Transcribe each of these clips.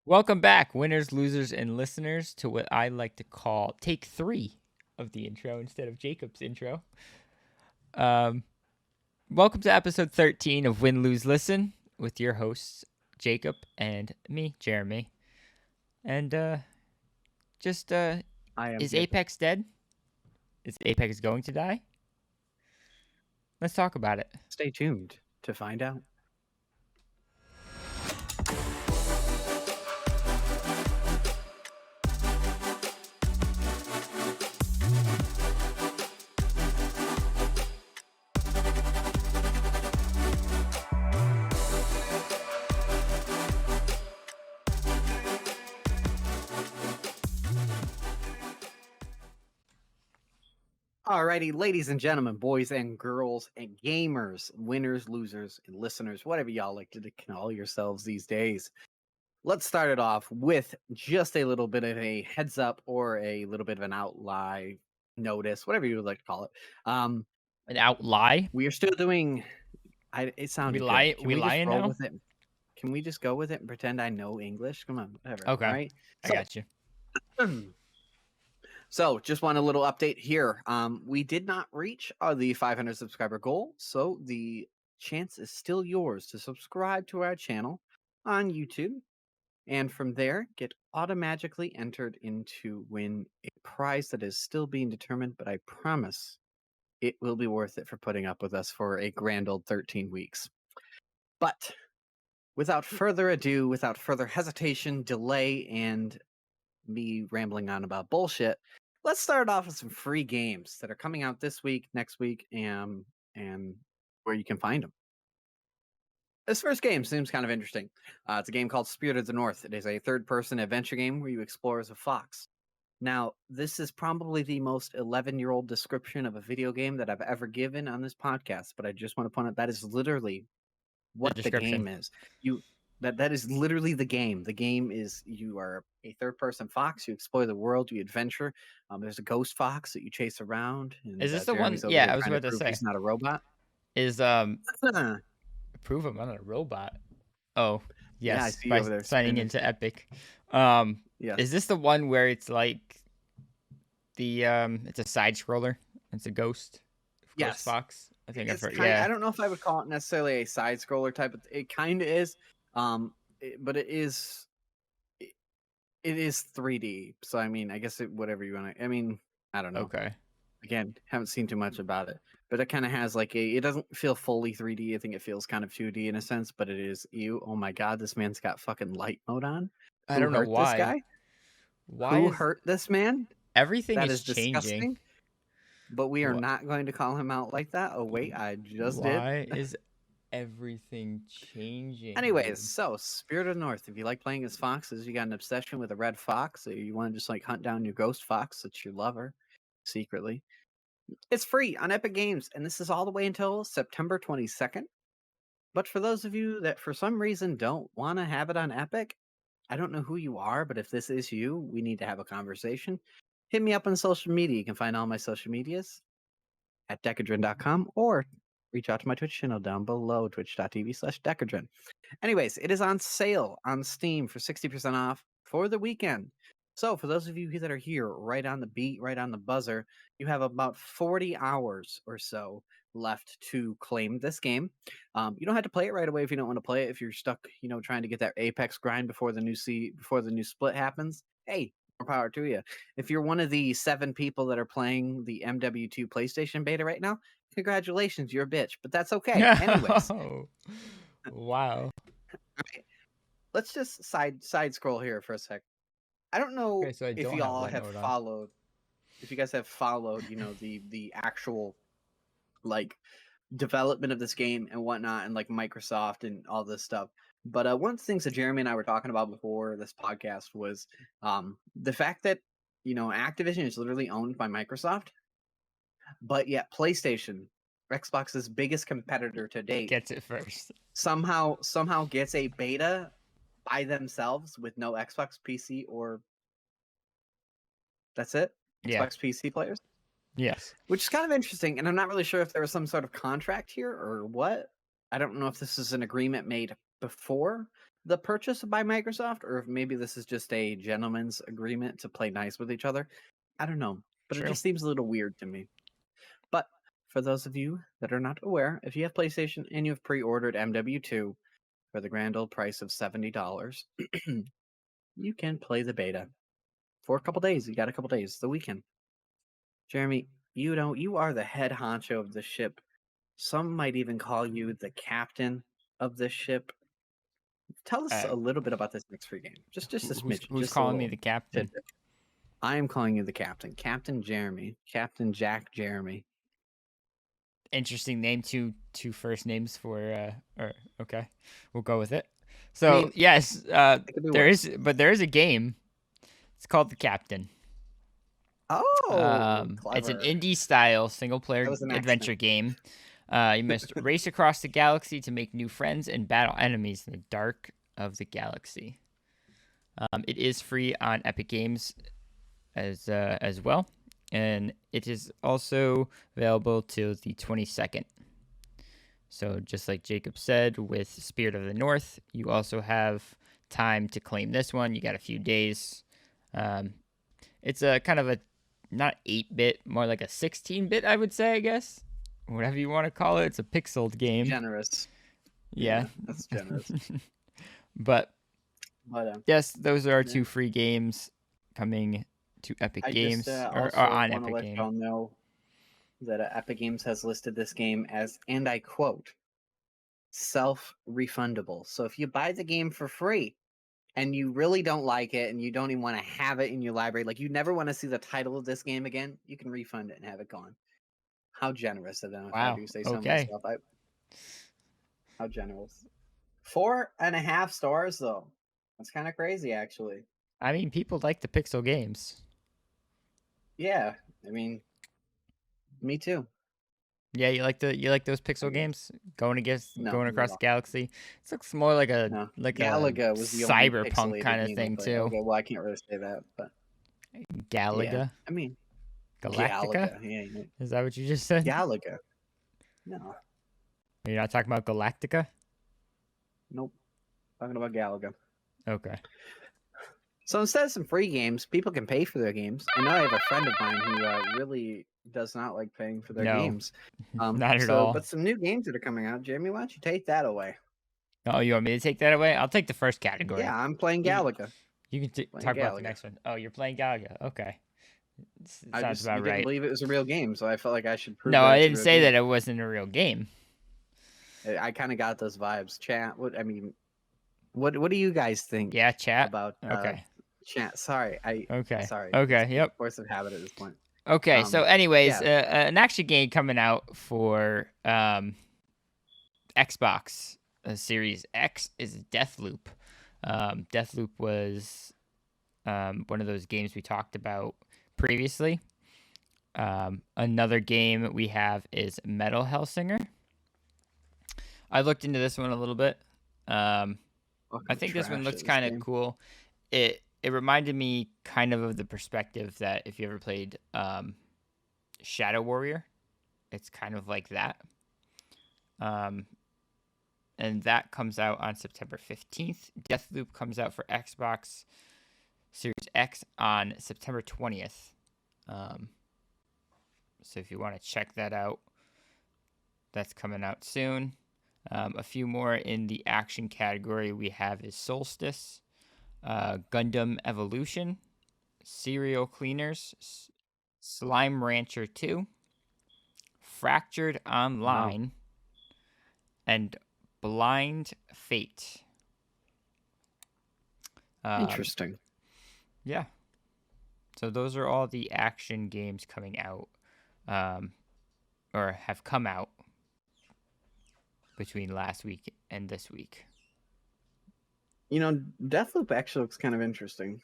Welcome back, winners, losers, and listeners, to what I like to call take 3 of the intro instead of Jacob's intro. Um, Welcome to episode 13 of Win, Lose, Listen with your hosts, Jacob and me, Jeremy. And just I am is Jacob. Apex dead? Is Apex going to die? Let's talk about it. Stay tuned to find out. Alrighty, ladies and gentlemen, boys and girls, and gamers, winners, losers, and listeners, whatever y'all like to call yourselves these days. Let's start it off with just a little bit of a heads up or a little bit of an outline notice, whatever you would like to call it. An outlie? We are still doing. It sounded good. Can We we just lying roll now? with it? Can we just go with it and pretend I know English? Come on, whatever. Okay, All right. I got you. So, just want a little update here. We did not reach the 500 subscriber goal, so the chance is still yours to subscribe to our channel on YouTube, and from there, get automatically entered into win a prize that is still being determined. But I promise it will be worth it for putting up with us for a grand old 13 weeks. But without further ado, without further hesitation, delay, and me rambling on about bullshit, let's start off with some free games that are coming out this week, next week, and where you can find them. This first game seems kind of interesting. It's a game called Spirit of the North. It is a third-person adventure game where you explore as a fox. Now, this is probably the most 11-year-old description of a video game that I've ever given on this podcast, but I just want to point out that is literally The what the description. game is. That is literally the game. The game is you are a third person fox. You explore the world. You adventure. There's a ghost fox that you chase around, Is and this the one? Jeremy's over Yeah, here I was trying to about to prove say. he's not a robot. Is prove I'm not a robot. Oh, Yeah, I yes, see you by over there signing spinning. into Epic. Yes. Is this the one where it's like the it's a side scroller? It's a ghost Yes. fox. I think I've It's heard. kind. Yeah, I don't know if I would call it necessarily a side scroller type. It kind of is. But it is. It is 3D. So I mean, I guess whatever you want to. I mean, I don't know. okay. Again, haven't seen too much about it, but it kind of has like it doesn't feel fully 3D. I think it feels kind of 2D in a sense, but it is oh my god, this man's got fucking light mode on. I Who don't know hurt this why. guy? Why Who is hurt this man? everything That is is changing? disgusting, but we are What? not going to call him out like that. Oh wait, I just did. Why is everything changing, Anyways, dude? so Spirit of the North. If you like playing as foxes, you got an obsession with a red fox, or you want to just like hunt down your ghost fox that's your lover secretly. It's free on Epic Games, and this is all the way until September 22nd. But for those of you that for some reason don't want to have it on Epic, I don't know who you are, but if this is you, we need to have a conversation. Hit me up on social media. You can find all my social medias at decadron.com or reach out to my Twitch channel down below, twitch.tv/decadron. Anyways, it is on sale on Steam for 60% off for the weekend. So for those of you that are here right on the beat, right on the buzzer, you have about 40 hours or so left to claim this game. You don't have to play it right away if you don't want to play it. If you're stuck, trying to get that Apex grind before the new split happens, hey, more power to you. If you're one of the 7 people that are playing the MW2 PlayStation beta right now, congratulations, you're a bitch, but that's okay. Anyways, Wow. right, let's just side scroll here for a sec. I don't know Okay, so I if don't have y'all light have mode on. followed, if you guys have followed, the actual like development of this game and whatnot, and like Microsoft and all this stuff. But one of the things that Jeremy and I were talking about before this podcast was the fact that Activision is literally owned by Microsoft, but yet PlayStation, Xbox's biggest competitor to date, Gets it first. somehow gets a beta by themselves with no Xbox PC or that's it. Yeah. Xbox PC players, Yes. which is kind of interesting. And I'm not really sure if there was some sort of contract here or what. I don't know if this is an agreement made before, the purchase by Microsoft, or if maybe this is just a gentleman's agreement to play nice with each other. I don't know, but it True. just seems a little weird to me. But for those of you that are not aware, if you have PlayStation and you have pre-ordered MW2 for the grand old price of $70, you can play the beta for a couple days. You got a couple days, the weekend. Jeremy, you are the head honcho of the ship. Some might even call you the captain of this ship. Tell us Uh, a little bit about this next free game. Just a smidge, who's just a calling me little the captain? tidbit. I am calling you the captain, Captain Jeremy, Captain Jack Jeremy. Interesting name. Two first names for or okay, we'll go with it. I So mean, yes, it could be there worse. there is a game. It's called The Captain. Oh, It's an clever. indie style single That player was an adventure accident. game. You must race across the galaxy to make new friends and battle enemies in the dark of the galaxy. It is free on Epic Games as well, and it is also available till the 22nd. So just like Jacob said, with Spirit of the North, you also have time to claim this one. You got a few days. Um, it's a kind of a not 8-bit, more like a 16-bit, I would say, I guess. Whatever you want to call it. It's a pixeled game. Generous. Yeah. Yeah, that's generous. But But yes, those are our yeah. two free games coming to Epic I just Games or also on want to Epic let Game. y'all know that Epic Games has listed this game as, and I quote, self-refundable. So if you buy the game for free and you really don't like it and you don't even want to have it in your library, like you never want to see the title of this game again, you can refund it and have it gone. How generous of them, if I Wow. do say so Okay. myself. How generous. 4.5 stars though. That's kind of crazy, actually. I mean, people like the pixel games. Yeah, I mean, me too. Yeah, you like those I pixel guess. games No, going not at across the all. galaxy. It looks more like No, a Galaga was the only cyberpunk pixelated kind of game I thing played. too. Okay, well, I can't really say that, but yeah, Galaga, I mean, Galactica. Galaga. Yeah, Is that what you just said? Galaga. No, You're not talking about Galactica. nope. Talking about Galaga. Okay. So instead of some free games, people can pay for their games. I know I have a friend of mine who really does not like paying for their No, games. not at So, all. but some new games that are coming out, Jeremy, why don't you take that away? Oh, you want me to take that away? I'll take the first Yeah, category. I'm playing You Galaga. you can Playing talk about the Galaga. next one. Oh, you're playing Galaga. Okay. I Sounds just you about didn't right. believe it was a real game, so I felt like I should prove No, that I it's a didn't real say game. that it wasn't a real game. I kind of got those vibes. Chat. What I mean, what do you guys think Yeah, chat. about Okay. chat? Sorry, Okay. sorry. It's Okay. Yep. force of habit at this point. Okay. So, anyways, Yeah. an action game coming out for Xbox Series X is Deathloop. Deathloop was one of those games we talked about previously. Another game we have is Metal Hellsinger. I looked into this one a little bit. I think this one Trash looks at this kind of game. cool. It reminded me kind of the perspective that if you ever played Shadow Warrior, it's kind of like that. And that comes out on September 15th. Deathloop comes out for Xbox Series X on September 20th. So if you want to check that out, that's coming out soon. A few more in the action category we have is Solstice, Gundam Evolution, Serial Cleaners, Slime Rancher 2, Fractured Wow. Online, and Blind Fate. Interesting. Yeah. So those are all the action games coming out, or have come out between last week and this week. You know, Deathloop actually looks kind of interesting,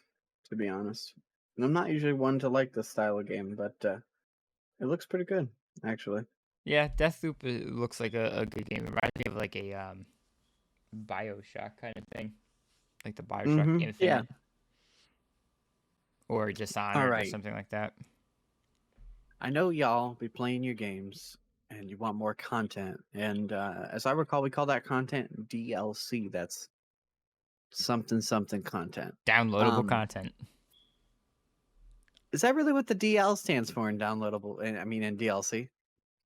to be honest. And I'm not usually one to like this style of game, but it looks pretty good, actually. Yeah, Deathloop looks like a good game. It reminds me of like a Bioshock kind of thing, like the Bioshock Mm-hmm. Yeah. Infinite or All Dishonored or right. something like that. I know y'all be playing your games and you want more content. And as I recall, we call that content DLC. That's something content. Downloadable content. Is that really what the DL stands for in downloadable? I mean, in DLC?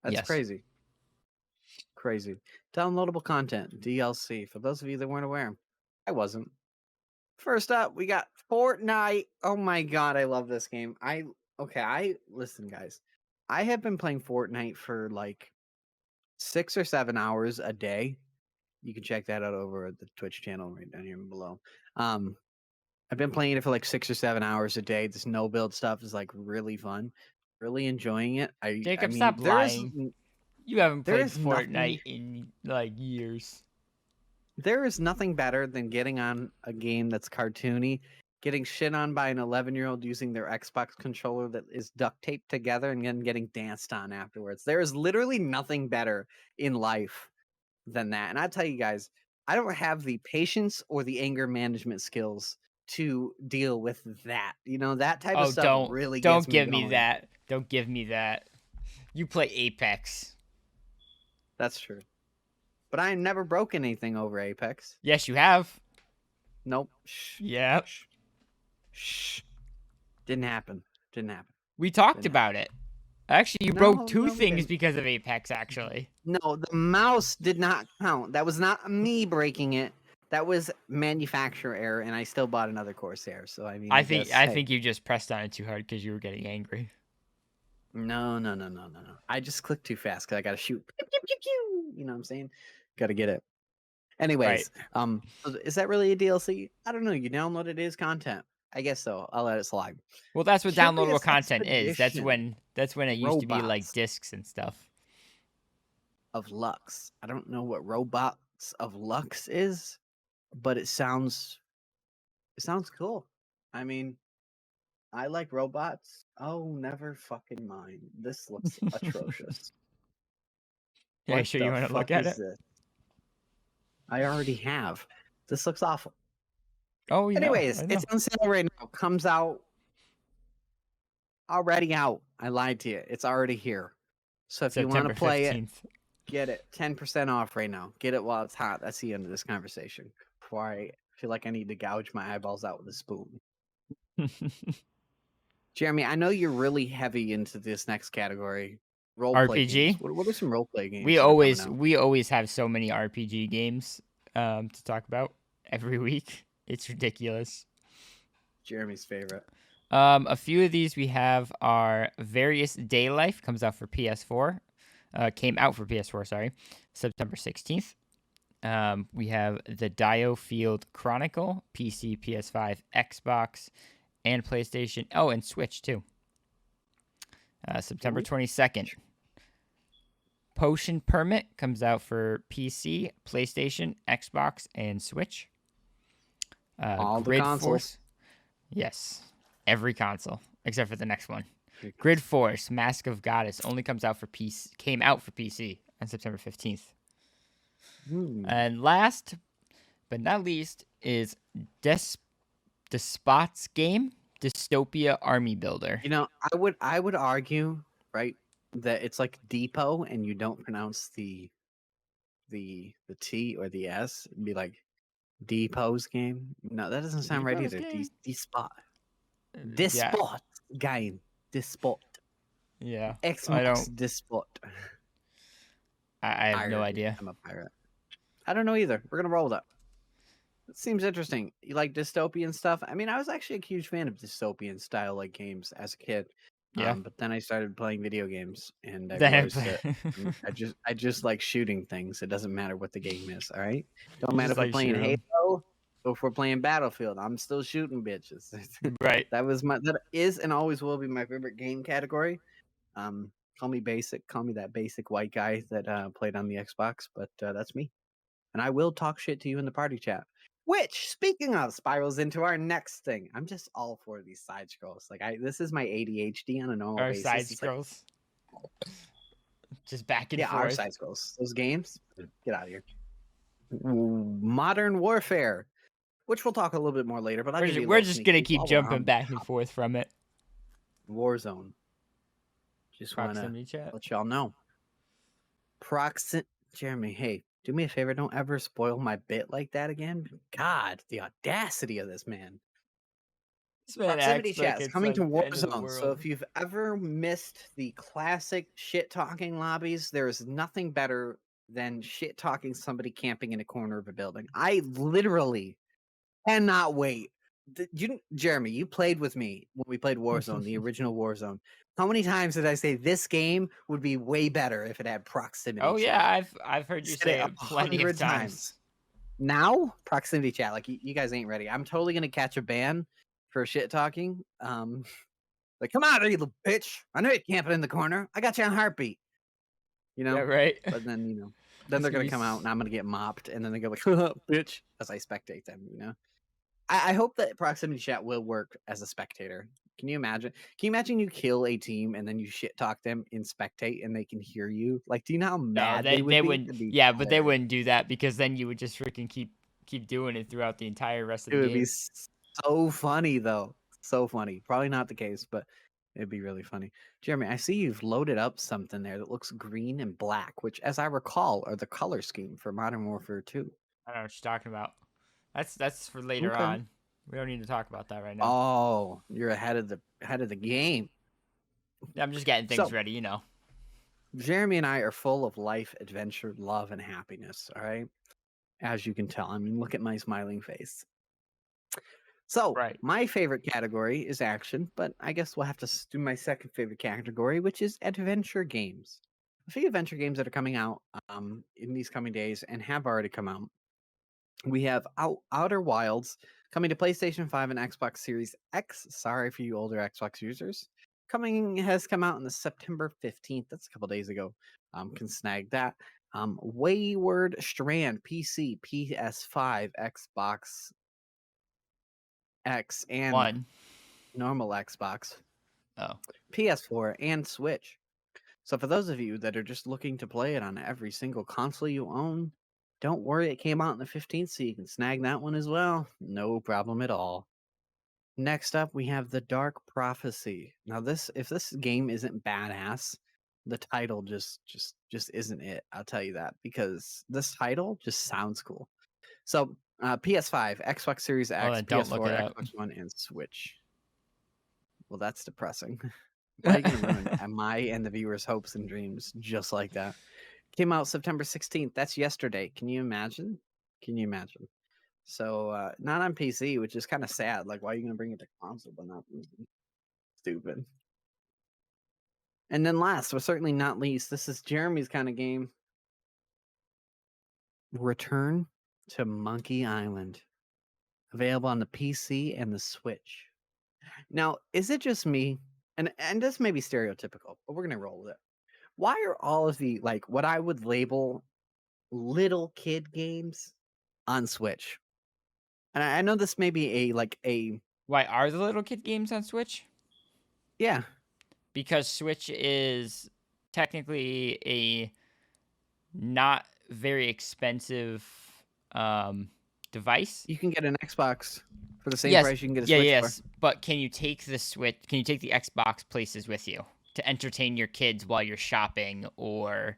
That's Yes. crazy. Crazy. Downloadable content, DLC. For those of you that weren't aware, I wasn't. First up, we got Fortnite. Oh my god, I love this game. Listen, guys. I have been playing Fortnite for like 6 or 7 hours a day. You can check that out over at the Twitch channel right down here below. I've been playing it for like 6 or 7 hours a day. This no build stuff is like really fun. Really enjoying it. I Jacob, mean, stop lying. You haven't there played is Fortnite nothing in like years. there is nothing better than getting on a game that's cartoony, getting shit on by an 11-year-old using their Xbox controller that is duct taped together and then getting danced on afterwards. There is literally nothing better in life than that. And I tell you guys, I don't have the patience or the anger management skills to deal with that. You know, that type of Oh, stuff really don't gets me give me going. that. Don't give me that. You play Apex. That's true. But I ain't never broken anything over Apex. Yes, you have. Nope. Shh. Yeah. Shh. Shh. Didn't happen. Didn't happen. We talked about it. Actually, you broke two we things didn't. because of Apex, actually. No, the mouse did not count. That was not me breaking it. That was manufacturer error, and I still bought another Corsair. So I mean, I guess, think you just pressed on it too hard because you were getting angry. No. I just clicked too fast because I got to shoot. Pew, pew, pew, pew. You know what I'm saying? Got to get it. Anyways, is that really a DLC? I don't know. You download it as content. I guess so. I'll let it slide. Well, that's what downloadable Curious content is. That's Expedition when it used to be like Robots discs and stuff. of Lux. I don't know what Robots of Lux is, but it sounds cool. I mean, I like robots. Oh, never fucking mind. This looks atrocious. Yeah, What sure the you want to look fuck at is it? this? I already have. This looks awful. Oh, you know. Anyways, I know. it's on sale right now. Comes out already out. I lied to you. It's already here. So if you want September to play 15th. it, get it 10% off right now. Get it while it's hot. That's the end of this conversation. Before I feel like I need to gouge my eyeballs out with a spoon. Jeremy, I know you're really heavy into this next category. Role play games. RPG. What are some role play games? We that are coming out? always have so many RPG games to talk about every week. It's ridiculous. Jeremy's favorite. A few of these we have are Various Day Life, comes out for PS4. Came out for PS4, sorry, September 16th. We have the Dio Field Chronicle, PC, PS5, Xbox, and PlayStation. Oh, and Switch too. September 22nd. Potion Permit comes out for PC, PlayStation, Xbox, and Switch. All the Grid consoles. Force. Yes, every console except for the next one. Grid Force Mask of Goddess only came out for PC on September 15th. And last but not least is Despot's Game, Dystopia Army Builder. You know, I would argue, right, that it's like depot and you don't pronounce the T or the S. It'd be like Depot's Game. No, that doesn't sound right Depot's either. Game. Despot. Yeah. Despot game. Despot. Yeah. Xbox Despot. I have no idea. I'm a pirate. I don't know either. We're gonna roll with that. It seems interesting. You like dystopian stuff? I mean, I was actually a huge fan of dystopian style like games as a kid. Yeah. But then I started playing video games, and I Then I realized that I just like shooting things. It doesn't matter what the game is. All right, don't matter if we're playing Halo or if we're playing Battlefield. I'm still shooting bitches. Right. That is and always will be my favorite game category. Call me basic. Call me that basic white guy that played on the Xbox, but that's me. And I will talk shit to you in the party chat. Which, speaking of, spirals into our next thing. I'm just all for these side scrolls. Like this is my ADHD on a normal basis. Side scrolls. Like, just back and forth. Yeah, our side scrolls. Those games. Get out of here. Modern Warfare, which we'll talk a little bit more later. But we're just gonna keep jumping back and forth from it. Warzone. Just want to let y'all know. Jeremy, hey, Do me a favor, don't ever spoil my bit like that again. God, the audacity of this man. This man Proximity acts chat like is it's coming to like the end of the Warzone. So world. if you've ever missed the classic shit talking lobbies, there is nothing better than shit talking somebody camping in a corner of a building. I literally cannot wait. Jeremy, you played with me when we played Warzone, the original Warzone. How many times did I say this game would be way better if it had proximity Oh yeah, chat? I've heard you Said it say it plenty of 100 times. times. Now, proximity chat, like you guys ain't ready. I'm totally gonna catch a ban for shit talking. Like, come out, you little bitch! I know you're camping in the corner. I got you on heartbeat. You Yeah, know, right. but then then It's they're gonna gonna be come out and I'm gonna get mopped, and then they go like, bitch, as I spectate them. I hope that proximity chat will work as a spectator. Can you imagine? Can you imagine you kill a team and then you shit talk them in spectate and they can hear you? Like, do you know how no, mad they they would they be? wouldn't. It'd be Yeah, but they hilarious. wouldn't do that because then you would just freaking keep doing it throughout the entire rest of It the would be game. so funny though. So funny. Probably not the case, but it'd be really funny. Jeremy, I see you've loaded up something there that looks green and black, which, as I recall, are the color scheme for Modern Warfare 2. I don't know what you're talking about. That's for later Okay. on. We don't need to talk about that right now. Oh, you're ahead of the game. Yeah, I'm just getting things So ready, you know. Jeremy and I are full of life, adventure, love, and happiness. All right. As you can tell. I mean, look at my smiling face. So, Right. my favorite category is action, but I guess we'll have to do my second favorite category, which is adventure games. A few adventure games that are coming out in these coming days and have already come out. We have Outer Wilds coming to PlayStation 5 and Xbox Series X. Sorry for you older Xbox users. Has come out on the September 15th. That's a couple days ago. Can snag that. Wayward Strand PC, PS5, Xbox X, and One. normal Xbox, Oh. PS4, and Switch. So for those of you that are just looking to play it on every single console you own, don't worry, it came out on the 15th, so you can snag that one as well. No problem at all. Next up, we have The Dark Prophecy. Now, if this game isn't badass, the title just isn't it. I'll tell you that because this title just sounds cool. So, PS5, Xbox Series Well, X, then don't look PS4, it up. Xbox One, and Switch. Well, that's depressing. Why are you going to ruin my and the viewers' hopes and dreams just like that? Came out September 16th. That's yesterday. Can you imagine? Can you imagine? So, not on PC, which is kind of sad. Like, why are you going to bring it to console but not PC? Stupid. And then last, but certainly not least, this is Jeremy's kind of game. Return to Monkey Island. Available on the PC and the Switch. Now, is it just me? And this may be stereotypical, but we're gonna roll with it. Why are all of the like what I would label little kid games on Switch? And I know this may be a Why are the little kid games on Switch? yeah. Because Switch is technically a not very expensive device. You can get an Xbox for the same Yes, price you can get a yeah, Switch for. yes. But can you take the Switch? Can you take the Xbox places with you to entertain your kids while you're shopping or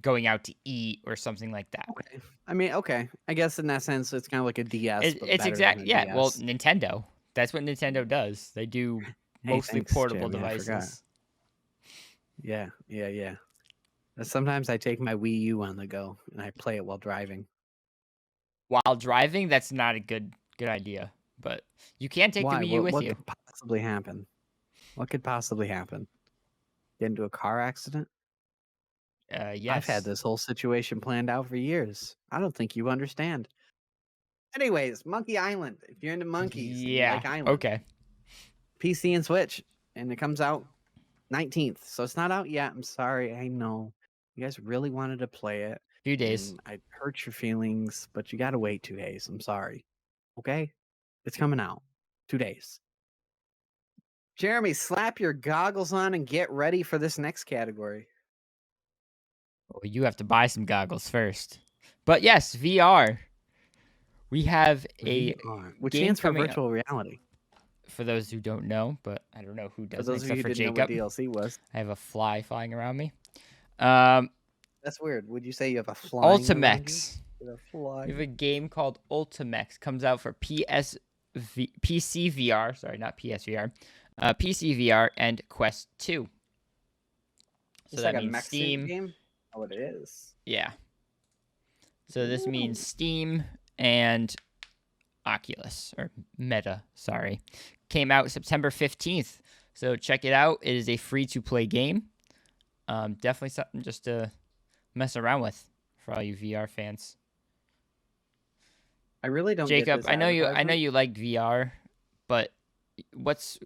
going out to eat or something like that? Okay. I mean, okay. I guess in that sense, it's kind of like a DS, but It's better than exact. a Yeah. Well, DS. Nintendo. That's what Nintendo does. They do Hey, mostly thanks, portable Jeremy. I forgot. devices. Yeah, yeah, yeah. Sometimes I take my Wii U on the go and I play it while driving. While driving, that's not a good idea. But you can take the Why? Wii U with What you. could possibly happen? What could possibly happen? Get into a car accident? I've had Yes. this whole situation planned out for years. I don't think you understand. Anyways, Monkey Island. If you're into monkeys and you Yeah. like islands, Okay. PC and Switch, and it comes out 19th. So it's not out yet. I'm sorry. I know you guys really wanted to play it, Few days. and I hurt your feelings, but you got to wait 2 days. I'm sorry. Okay, it's coming out 2 days. Jeremy, slap your goggles on and get ready for this next category. Well, you have to buy some goggles first. But yes, VR. We have a VR, which game stands for coming up. virtual reality. For those who don't know, but I don't know who For doesn't those of you except who for didn't know what Jacob. DLC was, I have a fly flying around me. Um, That's weird. Would you say you have a flying around you? Ultimex. You're We have a flying. game called Ultimex. Comes out for PC VR. Sorry, not PSVR. PC VR and Quest 2. So It's that like a means mech suit Steam. game. Oh, it is. Yeah. So this Ooh. means Steam and Oculus or Meta. Sorry, came out September 15th. So check it out. It is a free-to-play game. Definitely something just to mess around with for all you VR fans. I really don't get Jacob, this I know advertisement. you like VR, but what's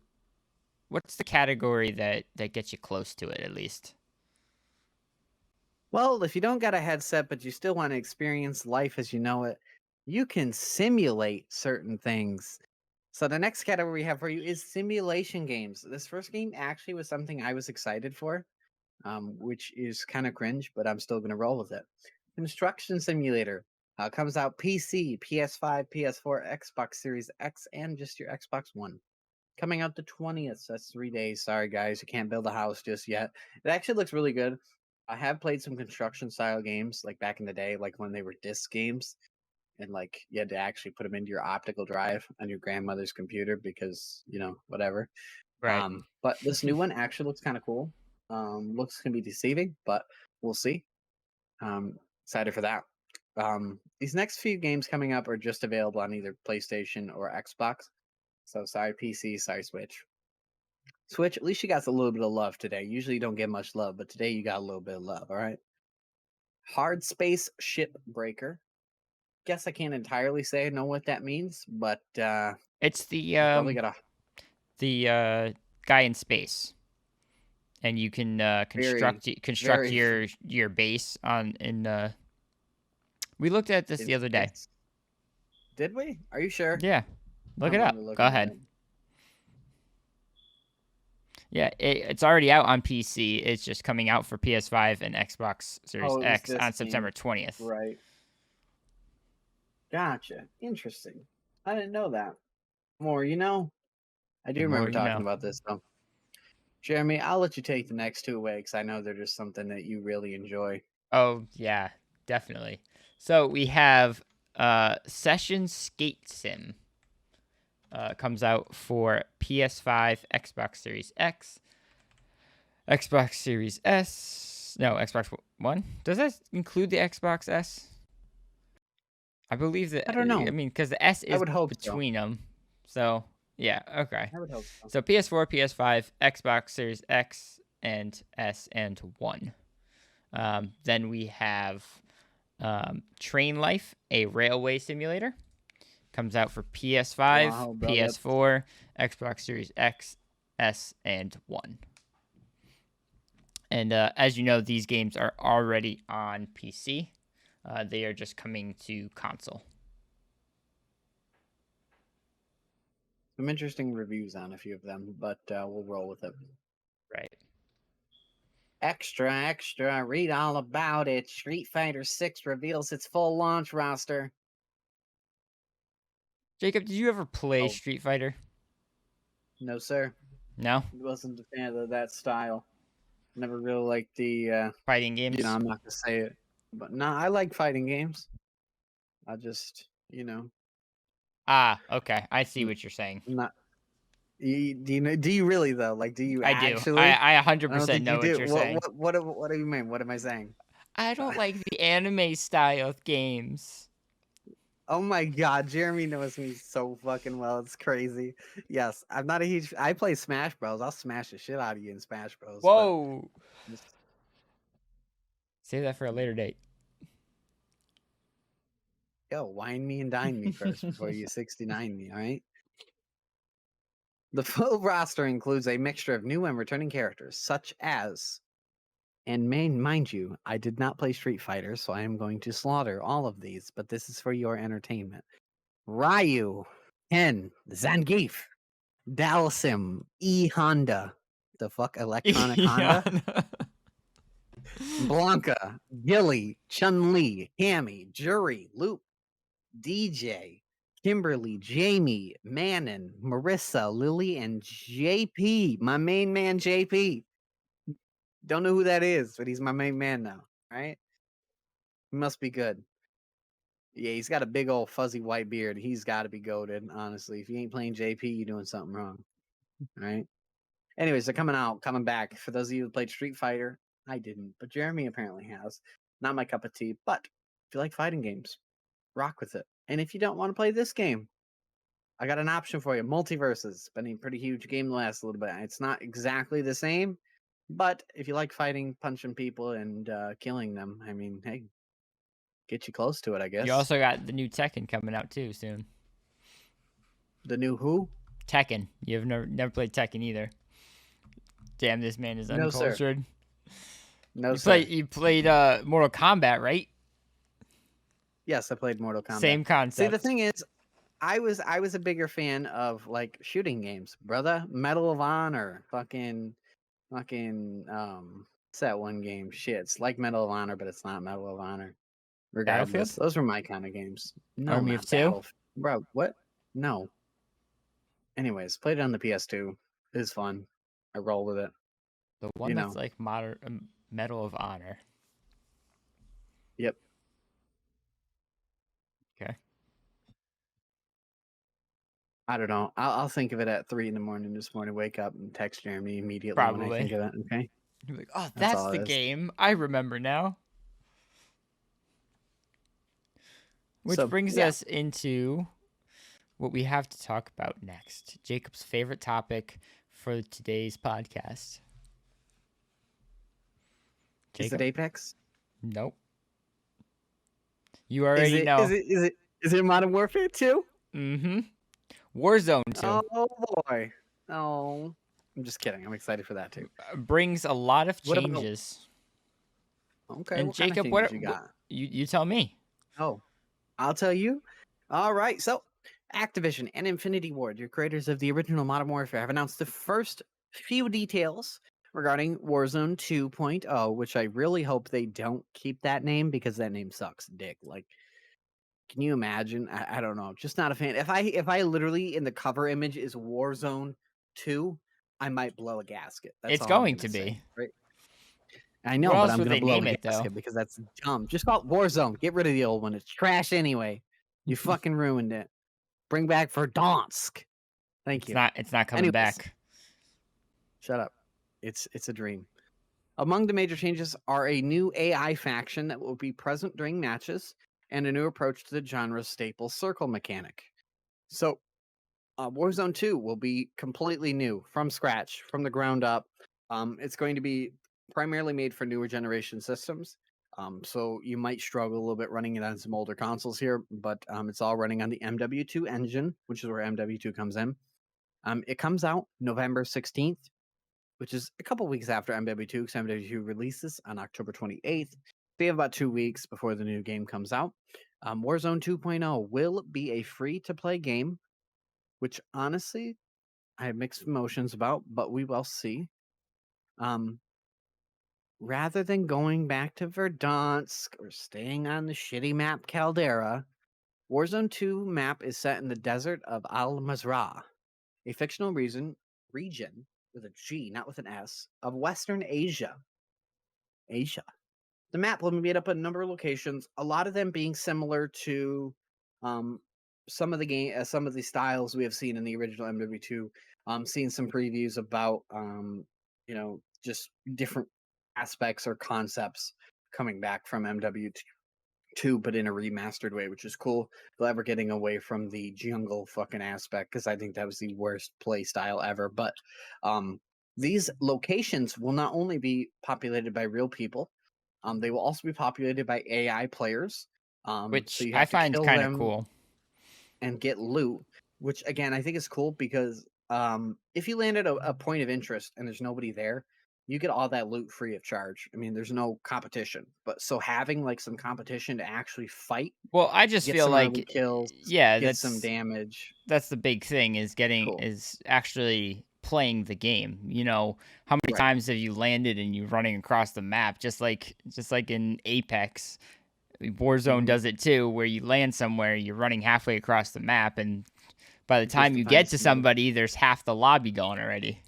the category that gets you close to it at least? Well, if you don't got a headset, but you still want to experience life as you know it, you can simulate certain things. So the next category we have for you is simulation games. This first game actually was something I was excited for, which is kind of cringe, but I'm still going to roll with it. Construction Simulator comes out PC, PS5, PS4, Xbox Series X, and just your Xbox One. Coming out the 20th. So that's 3 days. Sorry, guys, you can't build a house just yet. It actually looks really good. I have played some construction style games like back in the day, like when they were disc games, and like you had to actually put them into your optical drive on your grandmother's computer because whatever. Right. But this new one actually looks kind of cool. Looks can be deceiving, but we'll see. Excited for that. These next few games coming up are just available on either PlayStation or Xbox. So sorry PC, sorry Switch. Switch, at least you got a little bit of love today. Usually you don't get much love, but today you got a little bit of love, all right? Hard Space Ship Breaker. Guess I can't entirely say I know what that means, but It's you probably got a the guy in space, and you can very, construct very your base on in. We looked at this in the other day. space. Did we? Are you sure? Yeah, I look don't it up. remember Go looking at ahead. it. Yeah, it's already out on PC. It's just coming out for PS5 and Xbox Series Oh, it was X this on September game. 20th. Right. Gotcha. Interesting. I didn't know that. More, I do The more remember you talking know. about this though. Jeremy, I'll let you take the next two away because I know they're just something that you really enjoy. Oh yeah, definitely. So we have Session Skate Sim. Comes out for PS5, Xbox Series X, Xbox Series S. No, Xbox One. Does that include the Xbox S? I believe that. I don't I know. mean, because the S I is would hope so. between them. So yeah, okay. I would hope so. So PS4, PS5, Xbox Series X, and S and One. Then we have Train Life, a railway simulator. Comes out for PS5, Wow, bro. PS4, Xbox Series X, S, and One. And as you know, these games are already on PC. They are just coming to console. Some interesting reviews on a few of them, but we'll roll with it. Right. Extra, extra, read all about it. Street Fighter 6 reveals its full launch roster. Jacob, did you ever play Oh, Street Fighter? no, sir. No? Wasn't a fan of that style. Never really liked the, Fighting games? I'm not going to say it. But no, I like fighting games. I just, Ah, okay. I see n- what you're saying. not. Do you really though? Like, do you I do. actually? I I don't 100% think you know what do. you're What saying. what what do you mean? What am I saying? I don't like the anime style of games. Oh my god, Jeremy knows me so fucking well. It's crazy. Yes, I'm not a huge. I play Smash Bros. I'll smash the shit out of you in Smash Bros. But Whoa. just, Save that for a later date. yo, wine me and dine me first before you 69 me. All right. The full roster includes a mixture of new and returning characters, such as, and mind you, I did not play Street Fighter, so I am going to slaughter all of these. But this is for your entertainment. Ryu, Ken, Zangief, Dalsim, E Honda. The fuck, Electronic Honda? Yeah. Blanca, Gilly, Chun Li, Cammy, Jury, Loop, DJ, Kimberly, Jamie, Manon, Marissa, Lily, and JP. My main man, JP. Don't know who that is, but he's my main man now. right? He must be good. Yeah, he's got a big old fuzzy white beard. He's got to be goated, honestly. If you ain't playing JP, you're doing something wrong, right? Anyways, they're coming back. For those of you who played Street Fighter, I didn't, but Jeremy apparently has. Not my cup of tea, but if you like fighting games, rock with it. And if you don't want to play this game, I got an option for you. Multiverses, been a pretty huge game the last little bit. It's not exactly the same, but if you like fighting, punching people, and killing them, I mean, hey, get you close to it, I guess. You also got the new Tekken coming out too soon. The new who? Tekken. You've never played Tekken either. Damn, this man is No, sir. uncultured. No, sir. You played Mortal Kombat, right? Yes, I played Mortal Kombat. Same concept. See, the thing is, I was a bigger fan of like shooting games, brother. Medal of Honor, fucking what's that one game? Shit, it's like Medal of Honor, but it's not Medal of Honor. Regardless, Battlefield? those were my kind of games. No, Army not of Two? Battlefield. Bro, what? No. Anyways, played it on the PS2. It was fun. I roll with it. The one that's like modern Medal of Honor. Yep. Okay. I don't know. I'll think of it at 3 a.m. this morning. Wake up and text Jeremy immediately when I think of it. Okay. You're like, oh, That's that's all it the is. game. I remember now. Which brings us into what we have to talk about next. Jacob's favorite topic for today's podcast. Is it Apex? Nope. You already know. Is it Modern Warfare 2? Mm-hmm. Warzone 2. Oh boy. Oh. I'm just kidding. I'm excited for that too. Brings a lot of changes. Okay. And what Jacob, kind of changes you got? You tell me. Oh, I'll tell you. All right. So, Activision and Infinity Ward, your creators of the original Modern Warfare, have announced the first few details regarding Warzone 2.0, which I really hope they don't keep that name because that name sucks dick. Like, can you imagine? I don't know. Just not a fan. If I literally in the cover image is Warzone 2, I might blow a gasket. That's It's all going I'm to say, be. right? I know, What but else I'm would gonna they blow name a it, though? gasket because that's dumb. Just call it Warzone. Get rid of the old one. It's trash anyway. You fucking ruined it. Bring back Verdansk. Thank you. It's not coming back. Shut up. It's a dream. Among the major changes are a new AI faction that will be present during matches and a new approach to the genre's staple circle mechanic. So, Warzone 2 will be completely new from scratch, from the ground up. It's going to be primarily made for newer generation systems. So you might struggle a little bit running it on some older consoles here, but it's all running on the MW2 engine, which is where MW2 comes in. It comes out November 16th, which is a couple weeks after MW2, because MW2 releases on October 28th. They have about 2 weeks before the new game comes out. Warzone 2.0 will be a free-to-play game, which honestly, I have mixed emotions about, but we will see. Rather than going back to Verdansk or staying on the shitty map Caldera, Warzone 2 map is set in the desert of Al Mazrah, a fictional region with a G, not with an S, of Western Asia. The map will be made up of a number of locations, a lot of them being similar to some of the styles we have seen in the original MW2. Seen some previews about just different aspects or concepts coming back from MW2, but in a remastered way, which is cool. Glad we're getting away from the jungle fucking aspect because I think that was the worst play style ever. But these locations will not only be populated by real people, they will also be populated by AI players. Which so you I have to find kill kind of them cool. and get loot, which again I think is cool because if you land at a point of interest and there's nobody there, you get all that loot free of charge. I mean, there's no competition, but so having like some competition to actually fight, Well, I just get feel some early like, kills, yeah, get some damage. That's the big thing is Cool. is actually playing the game. You know, how many times have you landed and you're running across the map, just like in Apex? Warzone does it too, where you land somewhere, you're running halfway across the map, and by the time you get to somebody, there's half the lobby going already.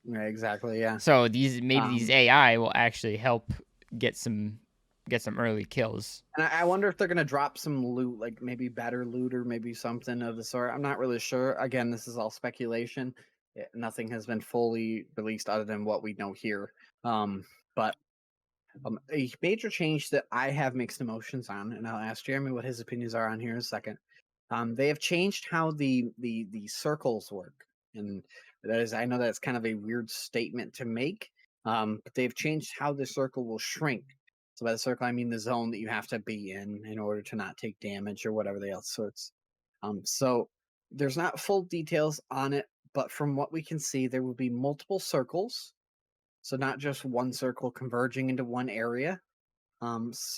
Right, exactly, yeah. So these AI will actually help get some get some early kills. And I wonder if they're gonna drop some loot, like maybe better loot or maybe something of the sort. I'm not really sure. Again, this is all speculation. Nothing has been fully released other than what we know here. But a major change that I have mixed emotions on, and I'll ask Jeremy what his opinions are on here in a second. They have changed how the circles work, and that is, I know that's kind of a weird statement to make, but they've changed how the circle will shrink. So by the circle, I mean the zone that you have to be in order to not take damage or whatever the else sorts. So there's not full details on it, but from what we can see, there will be multiple circles, so not just one circle converging into one area,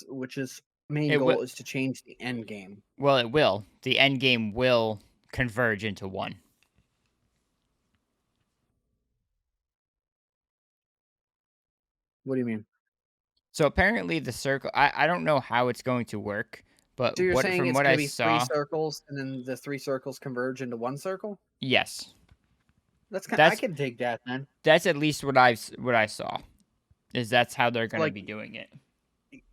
which is main It will. goal is to change the end game. Well, it will. The end game will converge into one. What do you mean? So apparently the circle. I don't know how it's going to work, but So you're what saying from it's what going I to be three saw, circles, and then the three circles converge into one circle? yes, That's kind. I that's can dig that, man. that's at least what I saw. Is that's how they're So going to like, be doing it.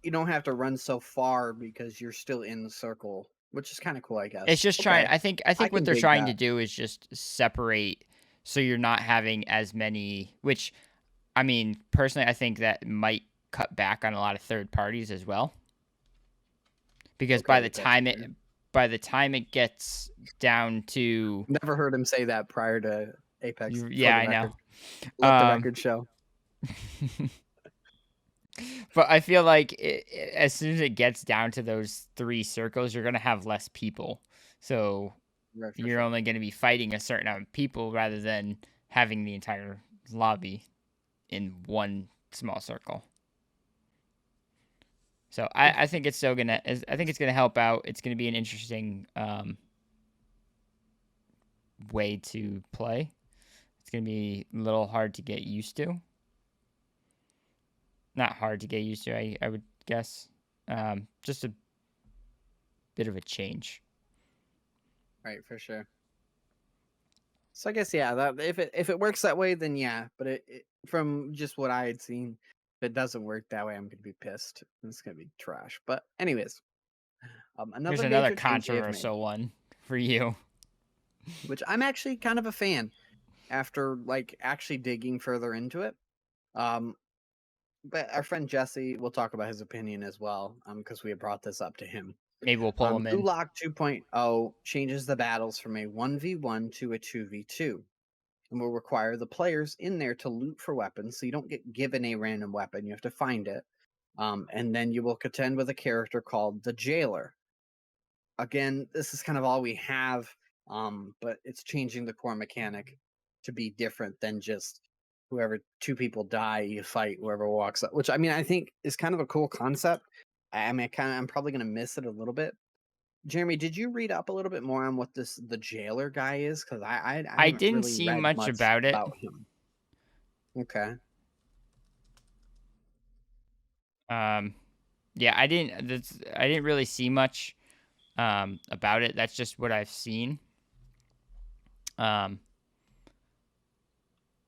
you don't have to run so far because you're still in the circle, which is kind of cool, I It's guess. just trying. Okay, I I think what can they're dig trying to that. do is just separate, so you're not having as many. Which, I mean, personally, I think that might cut back on a lot of third parties as well. Because Okay, that's fair. by the time it gets down to, Never heard him say that prior to Apex. For yeah, the I know. record, let the Um, record show. but I feel like as soon as it gets down to those three circles, you're gonna have less people. So Right, for you're sure. only gonna be fighting a certain amount of people rather than having the entire lobby in one small circle. So I think it's still gonna. I think it's gonna help out. It's gonna be an interesting way to play. It's gonna be a little hard to get used to. Not hard to get used to, I would guess. Just a bit of a change. Right, for sure. So I guess yeah, that if it works that way, then yeah. But from just what I had seen, if it doesn't work that way, I'm gonna be pissed. It's gonna be trash. But anyways, Here's another another major change they have made, controversial one for you. which I'm actually kind of a fan after like actually digging further into it. Um, but our friend Jesse, we'll talk about his opinion as well, because we had brought this up to him. Maybe we'll pull them in. Gulag 2.0 changes the battles from a 1v1 to a 2v2, and will require the players in there to loot for weapons. So you don't get given a random weapon, you have to find it. And then you will contend with a character called the Jailer. Again, this is kind of all we have, but it's changing the core mechanic to be different than just whoever two people die, you fight whoever walks up, which I mean, I think is kind of a cool concept. I mean, I'm probably going to miss it a little bit. Jeremy, did you read up a little bit more on what the jailer guy is? Because I I haven't didn't really see read much much about it. about him. Okay. Um, yeah, I didn't really see much about it. That's just what I've seen. Um,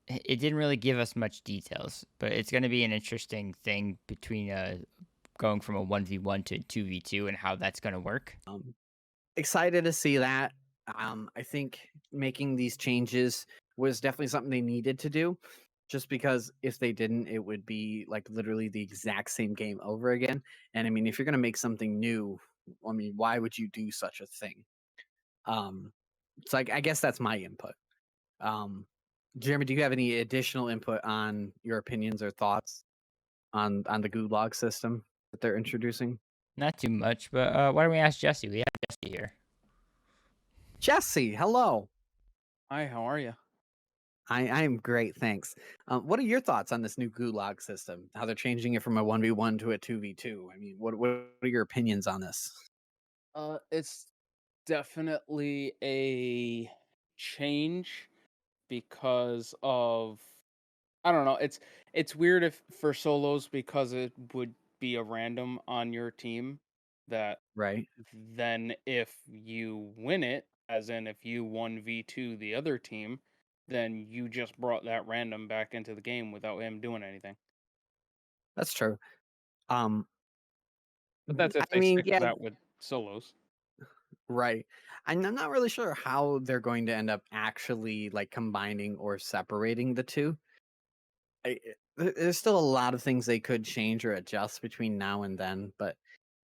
it didn't really give us much details, but it's going to be an interesting thing between going from a 1v1 to 2v2 and how that's going to work. Excited to see that. I think making these changes was definitely something they needed to do, just because if they didn't, it would be like literally the exact same game over again. And I mean, if you're gonna make something new, I mean, why would you do such a thing? Um, so I guess that's my input. Um, Jeremy, do you have any additional input on your opinions or thoughts on the gulag system that they're introducing? Not too much, but why don't we ask Jesse? We have Jesse here. Jesse, hello. Hi, how are you? I am great, thanks. What are your thoughts on this new gulag system? How they're changing it from a 1v1 to a 2v2? I mean, what are your opinions on this? It's definitely a change because of I don't know. It's weird if for solos because it would be a random on your team that Right. then if you win it, as in if you 1v2 the other team, then you just brought that random back into the game without him doing anything. That's true. Um, But that's if I they mean, stick to yeah, that with solos. right. And I'm not really sure how they're going to end up actually like combining or separating the two. There's still a lot of things they could change or adjust between now and then, but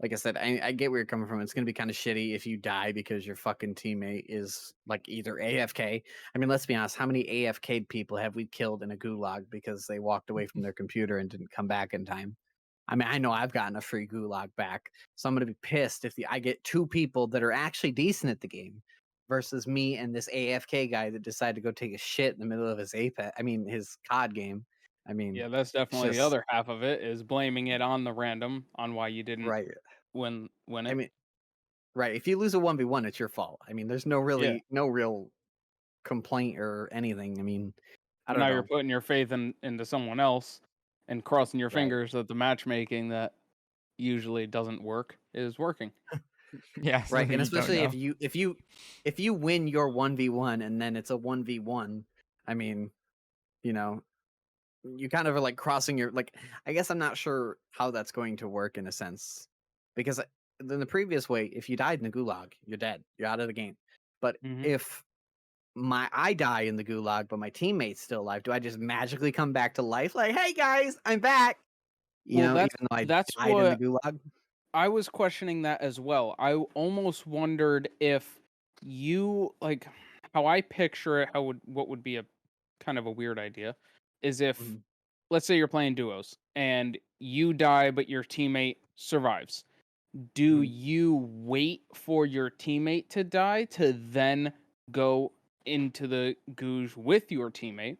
like I said, I get where you're coming from. It's gonna be kind of shitty if you die because your fucking teammate is like either AFK. I mean, let's be honest, how many AFK people have we killed in a gulag because they walked away from their computer and didn't come back in time? I mean, I know I've gotten a free gulag back, so I'm gonna be pissed if I get two people that are actually decent at the game versus me and this AFK guy that decided to go take a shit in the middle of his his COD game. I mean, Yeah, that's it's definitely the just other half of it is blaming it on the random on why you didn't right. win I it. mean, right. If you lose a 1v1, it's your fault. I mean, there's Yeah. no real complaint or anything. I mean, I But don't now you're know. putting your faith into someone else and crossing your Right. fingers that the matchmaking that usually doesn't work is working. Yeah, so Right. And you don't especially know. if you win your 1v1 and then it's a 1v1, I mean, you know, you kind of are like crossing your like I guess I'm not sure how that's going to work in a sense. Because in the previous way, if you died in the gulag, you're dead. You're out of the game. But Hmm. if I die in the gulag, but my teammate's still alive, do I just magically come back to life? Like, hey guys, I'm back. You Well, know, even though I that's died in the what gulag. I was questioning that as well. I almost wondered if you like how I picture it, what would be a kind of a weird idea is if Mhm. let's say you're playing duos and you die but your teammate survives. Do Mhm. you wait for your teammate to die to then go into the googe with your teammate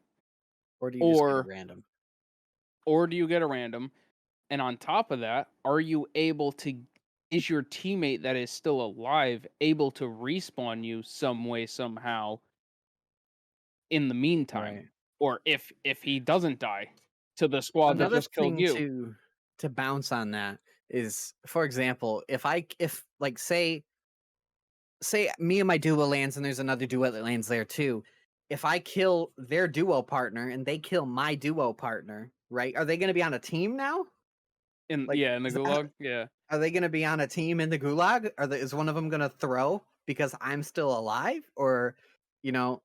Or do you just get a or random? do you get a random? And on top of that, are you able to is your teammate that is still alive able to respawn you some way somehow in the meantime? Right. Or if he doesn't die to the squad that Another just killed thing you? to bounce on that is, for example, if like say me and my duo lands and there's another duo that lands there too. If I kill their duo partner and they kill my duo partner, right? Are they going to be on a team now? Like, In the is that, gulag? Yeah. are they going to be on a team in the gulag? Is one of them going to throw because I'm still alive, or, you know,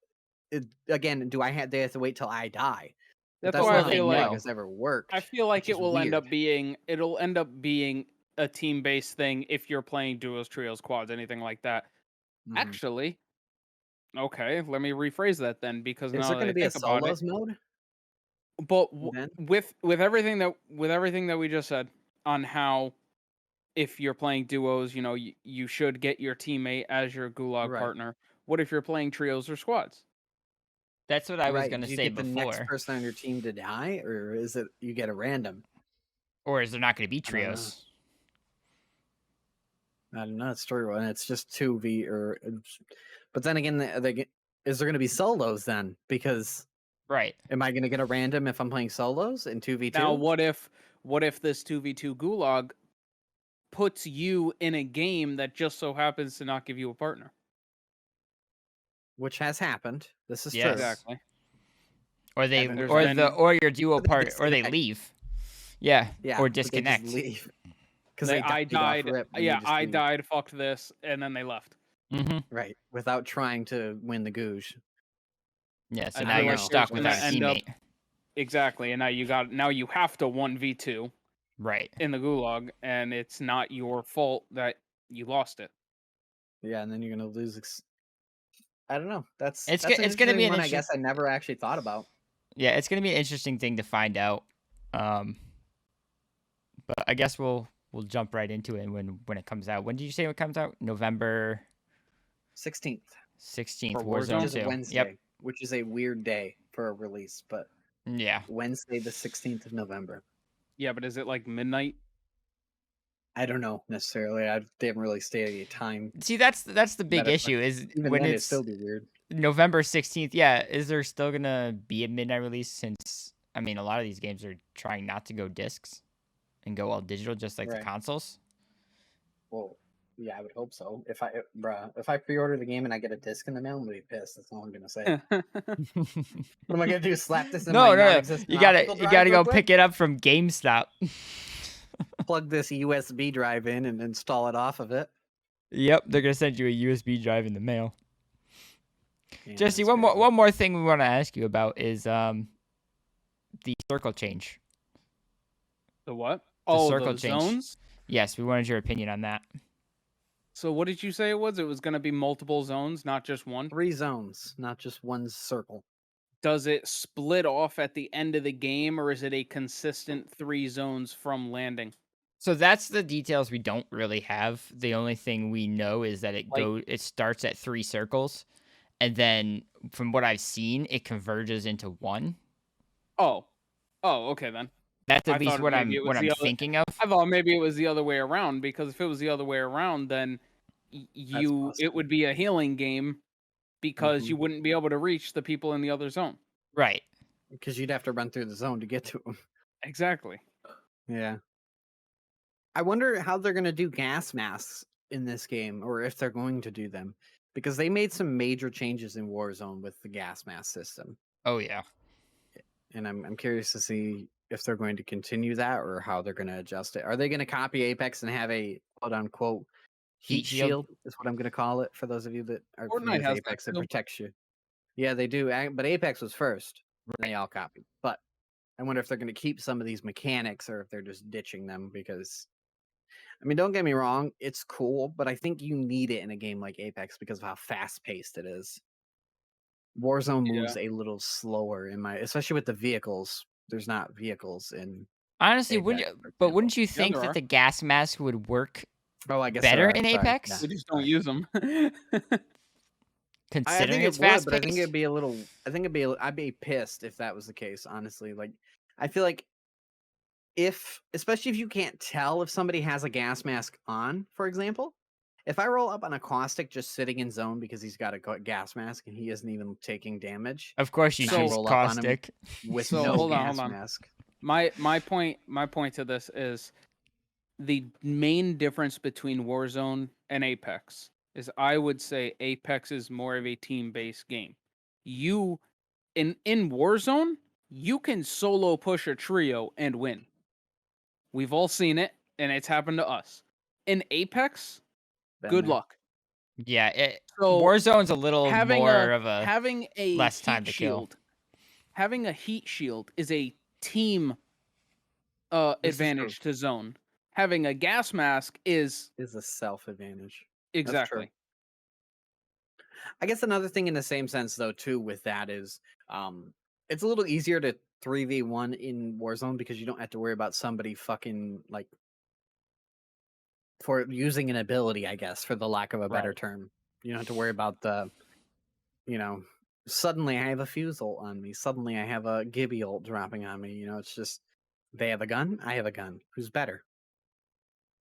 again, they have to wait till I die? But That's that's But why will I not how they feel like gulag know? has ever I worked, feel like which is weird. it'll end up being a team-based thing if you're playing duos, trios, quads, anything like that. Mhm. Actually, okay, let me rephrase that then because Is now there that going I to be a think about it, solos mode but then? with everything that we just said on how if you're playing duos, you should get your teammate as your gulag Right. partner. What if you're playing trios or squads? That's what I was Right. gonna Do you say get the next before. person on your team to die, or is it you get a random? Or is there not gonna be I don't know. trios? I don't know. It's true, and it's just 2v but then again, is there going to be solos then? Because Right. am I going to get a random if I'm playing solos in Now, 2v2? what if this 2v2 gulag puts you in a game that just so happens to not give you a partner? Which has happened. This is true. Yes. Exactly. Or they Haven't There's or right. the been or your duo But they part or they disconnect. leave. Yeah. Yeah, Or but they just disconnect. leave because they they I died off died. rip and they Yeah, just I leave. died. Fucked this, and then they left. Mm-hmm. Right, without trying to win the googe. Yeah, so I I now feel don't you're like know. there's stuck With gonna without a s- end up teammate. exactly, and now you have to 1v2 Right. in the gulag, and it's not your fault that you lost it. yeah, and then you're going to lose. I don't know. It's That's an it's gonna be interesting an one. I interesting. guess I never actually thought about. Yeah, it's gonna be an interesting thing to find out. Um, but I guess we'll jump right into it when it comes out. When did you say it comes out? November 16th 16th, For which Warzone? Warzone is a 2. Yep. Wednesday, which is a weird day for a release, but Yeah. Wednesday the 16th of November. Yeah, but is it like midnight? I don't know necessarily. They haven't really stated a time See, that's the big better, but issue is even when then it'd it's still be weird. November 16th. Yeah, is there still gonna be a midnight release? Since I mean, a lot of these games are trying not to go discs and go all digital, just like the Right. consoles. Well, yeah, I would hope so. If I pre-order the game and I get a disc in the mail, I'm gonna be pissed. That's all I'm gonna say. What am I gonna do? Slap this in my No, no, no. non-existent optical You drive gotta real go quick? pick it up from GameStop. plug this USB drive in and install it off of it. Yep, they're gonna send you a USB drive in the mail. Yeah, Jesse, that's crazy. one more thing we want to ask you about is the circle change. The what? The Oh, circle the change. zones. Yes, we wanted your opinion on that. So what did you say it was? It was going to be multiple zones, not just one. 3 zones, not just one circle. Does it split off at the end of the game, or is it a consistent 3 zones from landing? So that's the details we don't really have. The only thing we know is that it starts at 3 circles, and then from what I've seen, it converges into one. Oh, okay then. That's I at least thought what maybe I'm it was the other. thinking of. I thought maybe it was the other way around, because if it was the other way around, then it possible. would be a healing game because Mhm. you wouldn't be able to reach the people in the other zone. Right. Because you'd have to run through the zone to get to them. Exactly. Yeah. I wonder how they're going to do gas masks in this game, or if they're going to do them, because they made some major changes in Warzone with the gas mask system, Oh yeah. and I'm curious to see if they're going to continue that or how they're going to adjust it. Are they going to copy Apex and have a quote unquote Heat heat shield? shield? Is what I'm going to call it for those of you that are familiar Fortnite with has that Apex. It too. protects you. Yeah, they do. But Apex was first, and Right. they all copied. But I wonder if they're going to keep some of these mechanics or if they're just ditching them because I mean, don't get me wrong, it's cool, but I think you need it in a game like Apex because of how fast paced it is. Warzone Yeah. moves a little slower especially with the vehicles. There's not vehicles in Honestly, Apex, wouldn't for you, but example. wouldn't you Yeah, think there that are. the gas mask would work Oh, I guess better there are. in Sorry. Apex? Yeah. We just don't use them. I think Considering it it's would, fast but I think paced? it'd be a little. I think I'd be pissed if that was the case. Honestly, like I feel like especially if you can't tell if somebody has a gas mask on, for example, if I roll up on a caustic just sitting in zone because he's got a gas mask and he isn't even taking damage, Of course you and I choose roll up on him caustic. with So no hold gas on. mask. My point to this is the main difference between Warzone and Apex is I would say Apex is more of a team-based game. You in Warzone, you can solo push a trio and win. We've all seen it, and it's happened to us. In Apex, Been good there. luck. Yeah, So Warzone's a little more of a having a less time heat to kill. shield, having a heat shield is a team This is true. advantage to zone. Having a gas mask is Is a self advantage. exactly. I guess another thing in the same sense though too with that is it's a little easier to 3v1 in Warzone because you don't have to worry about somebody fucking like for using an ability, I guess, for the lack of a better Right. term. You don't have to worry about the, you know, suddenly I have a fuse ult on me. Suddenly I have a Gibby ult dropping on me. You know, it's just they have a gun, I have a gun. Who's better?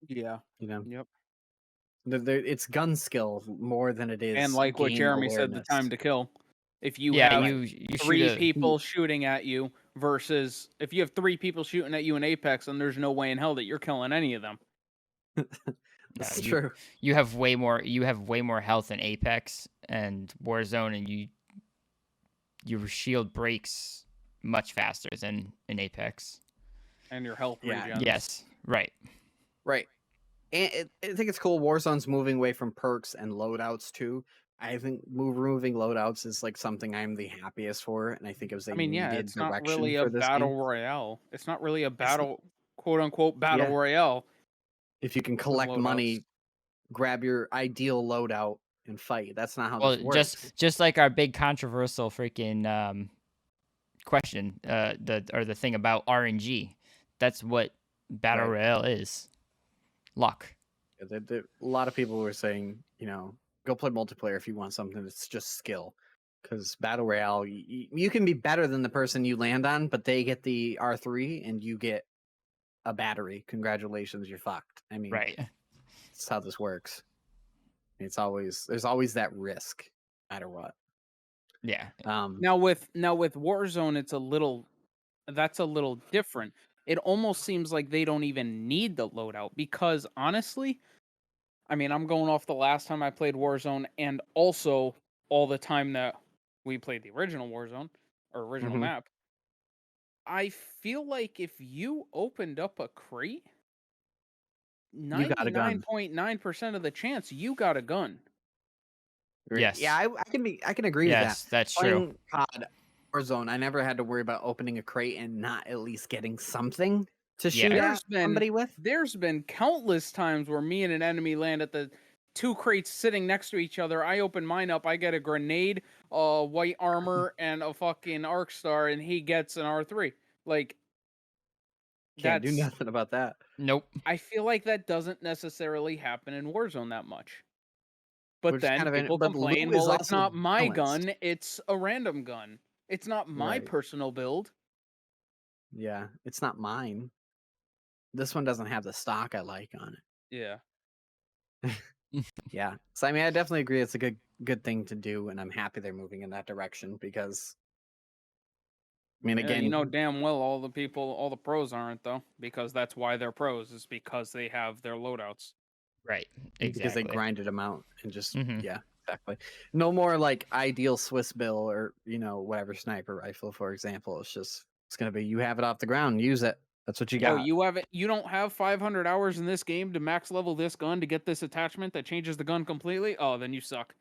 Yeah. You know, Yep. it's gun skill more than it And is like what game Jeremy said, the awareness. time to kill. If you Yeah, have you shoot 3 a people shooting at you versus if you have 3 people shooting at you in Apex, then there's no way in hell that you're killing any of them. That's you true. you have way more health in Apex and Warzone, and your shield breaks much faster than in Apex. And your health Yeah. regens. Yes, right. Right. And I think it's cool. Warzone's moving away from perks and loadouts too. I think removing loadouts is like something I'm the happiest for, and I think it was a I mean, yeah, needed it's not direction really a for this battle game. royale. It's not really a It's n- battle, quote unquote, battle yeah, royale if you can with collect loadouts. money, grab your ideal loadout and fight. That's not how Well, this works. just like our big controversial freaking question, the thing about RNG. That's what battle Right. royale is. Luck. A lot of people were saying, you know, go play multiplayer if you want something that's just skill. Because battle royale, you can be better than the person you land on, but they get the R3 and you get a battery. Congratulations, you're fucked. I mean, Right. that's how this works. There's always that risk, no matter what. Yeah. Now with Warzone, that's a little different. It almost seems like they don't even need the loadout because honestly, I mean, I'm going off the last time I played Warzone and also all the time that we played the original Warzone or original Mhm. map. I feel like if you opened up a crate, You got a gun. 99.9% of the chance you got a gun. Yes. Yeah, I can agree with that. Yes, that's true. Playing COD Warzone, I never had to worry about opening a crate and not at least getting something to Yeah. shoot at somebody with. There's been countless times where me and an enemy land at the 2 crates sitting next to each other. I open mine up, I get a grenade, white armor, and a fucking arc star, and he gets an R3. Like, Can't do that's nothing about that. Nope. I feel like that doesn't necessarily happen in Warzone that much. But Which then kind of people but complain, loot is well, it's also not my balanced. gun, it's a random gun. It's not my Right. personal build. Yeah, it's not mine. This one doesn't have the stock I like on it. Yeah. Yeah. So I mean, I definitely agree it's a good thing to do, and I'm happy they're moving in that direction because I mean, Yeah, you know again, damn well all the pros aren't though, because that's why they're pros, is because they have their loadouts. Right. because they Exactly. grinded them out and just Mhm. yeah, exactly. No more like ideal Swiss bill or whatever sniper rifle, for example. It's gonna be you have it off the ground, use it. That's what you Oh, got. you don't have 500 hours in this game to max level this gun to get this attachment that changes the gun completely? Oh, then you suck.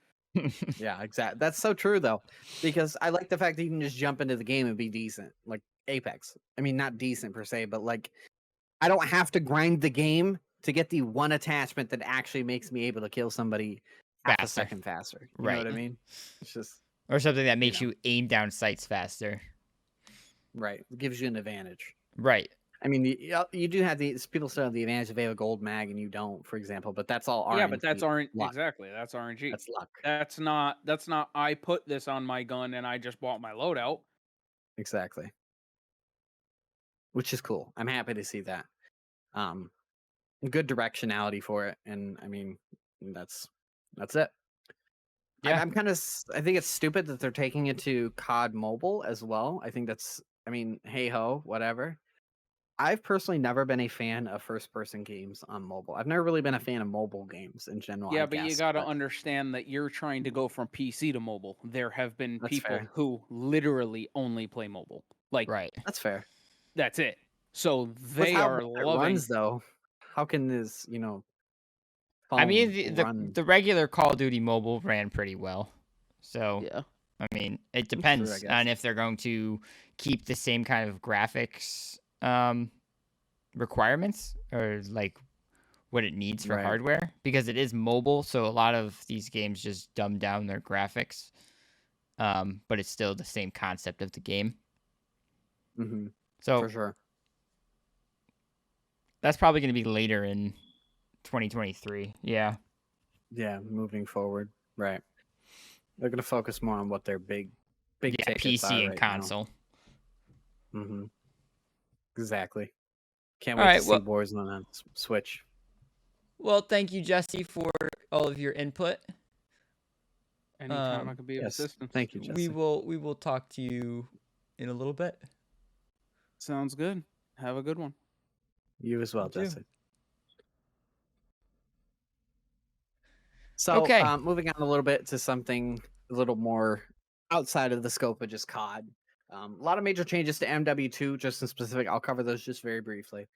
Yeah, exactly. That's so true though, because I like the fact that you can just jump into the game and be decent, like Apex. I mean, not decent per se, but like I don't have to grind the game to get the one attachment that actually makes me able to kill somebody half a Faster. second faster. You know what I Right. mean? It's just Or something that makes know. you aim down sights faster. right. It gives you an advantage. Right. I mean, you do have these people still have the advantage if they have a gold mag and you don't, for example. But that's all RNG. Yeah, but that's luck. exactly. That's RNG. That's luck. That's not I put this on my gun and I just bought my loadout. Exactly. Which is cool. I'm happy to see that. Good directionality for it, and I mean, that's it. Yeah. I'm kind of. I think it's stupid that they're taking it to COD Mobile as well. I think that's. I mean, hey ho, whatever. I've personally never been a fan of first-person games on mobile. I've never really been a fan of mobile games in general. Yeah, I but you guess, got to but understand that you're trying to go from PC to mobile. There have been that's people fair. who literally only play mobile. Like, Right. That's fair. that's it. So With they how are well it loving. runs, though, how can this, I mean, phone the run? the regular Call of Duty mobile ran pretty well. So, Yeah. I mean, it true, I depends guess. on if they're going to keep the same kind of graphics requirements or like what it needs for Right. hardware, because it is mobile, so a lot of these games just dumb down their graphics. But it's still the same concept of the game. Mm-hmm. So For sure. that's probably going to be later in 2023. Yeah. Yeah, moving forward. Right. They're gonna focus more on what their big Yeah, tickets PC are and right console. now. Mm-hmm. Exactly. Can't All wait right, to see well- Warzone on Switch. Well, thank you, Jesse, for all of your input. Anytime I could be of Yes. assistance. Thank you, Jesse. We will talk to you in a little bit. Sounds good. Have a good one. You as well, You too. Jesse. So, Okay. moving on a little bit to something a little more outside of the scope of just COD. A lot of major changes to MW2, just in specific. I'll cover those just very briefly.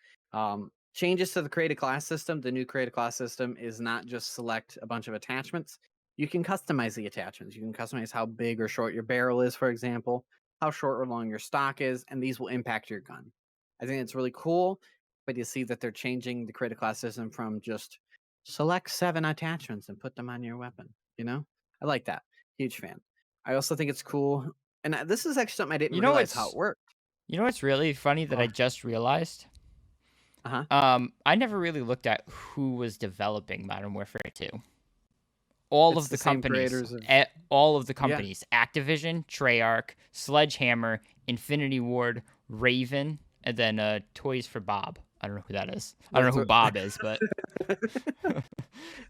Changes to the create a class system. The new create a class system is not just select a bunch of attachments. You can customize the attachments. You can customize how big or short your barrel is, for example, how short or long your stock is, and these will impact your gun. I think it's really cool, but you see that they're changing the create a class system from just select 7 attachments and put them on your weapon. I like that. Huge fan. I also think it's cool, and this is actually something I didn't realize how it worked. You know what's really funny that I just realized? I never really looked at who was developing Modern Warfare 2. All It's of the same companies, creators of- all of the companies, Activision, Treyarch, Sledgehammer, Infinity Ward, Raven, and then Toys for Bob. I don't know who that is. I don't know who Bob is, but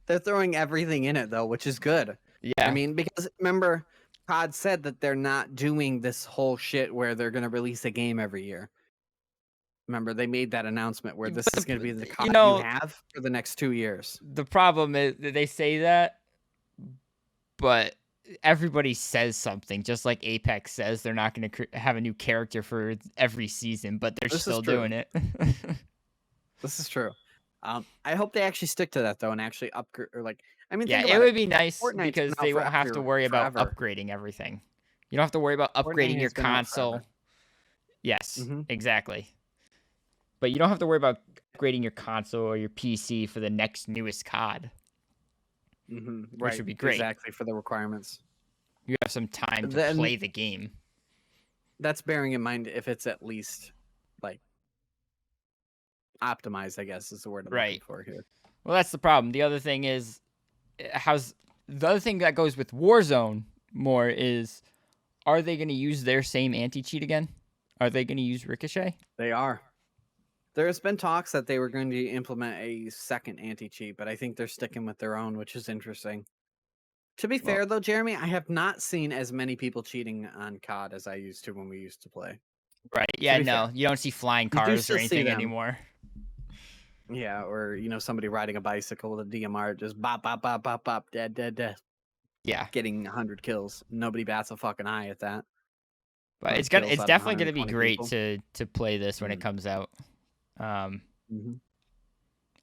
They're throwing everything in it though, which is good. yeah. I mean, because remember, COD said that they're not doing this whole shit where they're going to release a game every year. Remember, they made that announcement where this is going to be the COD you have for the next 2 years. The problem is that they say that, but everybody says something, just like Apex says they're not going to have a new character for every season, but they're still doing it. This is true. I hope they actually stick to that though, and actually upgrade or like. I mean, Yeah, think it about it. would be nice Fortnite's been because out they won't have to worry about forever. upgrading everything. You don't have to worry about Fortnite upgrading your has been out console. forever. Yes, Mhm. exactly. But you don't have to worry about upgrading your console or your PC for the next newest COD, which Right. would be great. Exactly for the requirements. You have some time to Then play the game. that's bearing in mind if it's at least like optimized, I guess is the word I'm looking Right. for here. Well, that's the problem. The other thing is, the other thing that goes with Warzone more is, are they going to use their same anti-cheat again? Are they going to use Ricochet? They are. There's been talks that they were going to implement a second anti-cheat, but I think they're sticking with their own, which is interesting. To be Well, fair though, Jeremy, I have not seen as many people cheating on COD as I used to when we used to play. right. To Yeah, be no, fair. you don't see flying You do cars or still see anything them. anymore. Yeah, or somebody riding a bicycle with a DMR, just bop, bop, bop, bop, bop, dead, dead, dead, Yeah, getting 100 kills. Nobody bats a fucking eye at that. but 100 it's kills out of definitely gonna be 120 great people. to play this when it Mhm. comes out. Mhm.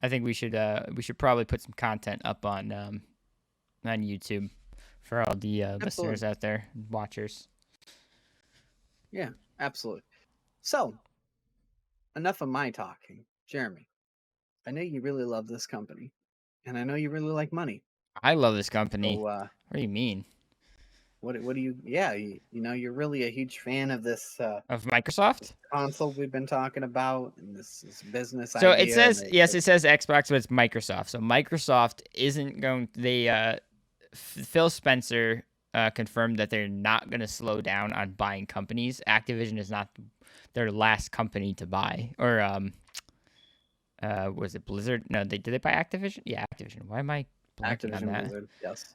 I think we should probably put some content up on YouTube for all the listeners Absolutely. out there, watchers. Yeah, absolutely. So, enough of my talking. Jeremy, I know you really love this company, and I know you really like money. I love this company. So, What do you mean? what do you? Yeah, you're really a huge fan of this Of Microsoft? console we've been talking about, and this business So it idea. says, yes, it says Xbox, but it's Microsoft. So Microsoft isn't going. Phil Spencer confirmed that they're not going to slow down on buying companies. Activision is not their last company to buy, or was it Blizzard? No, did they buy Activision? Yeah, Activision. Why am I blanking on Activision that? Blizzard, yes.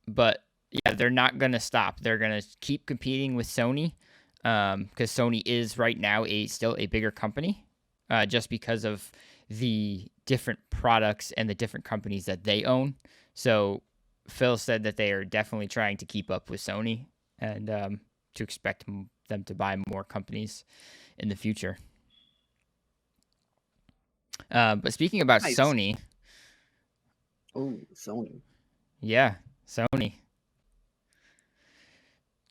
But yeah, they're not gonna stop. They're gonna keep competing with Sony, because Sony is right now still a bigger company, just because of the different products and the different companies that they own. So Phil said that they are definitely trying to keep up with Sony, and to expect them to buy more companies in the future. But speaking about Nice. Sony, Oh, Sony. yeah, Sony.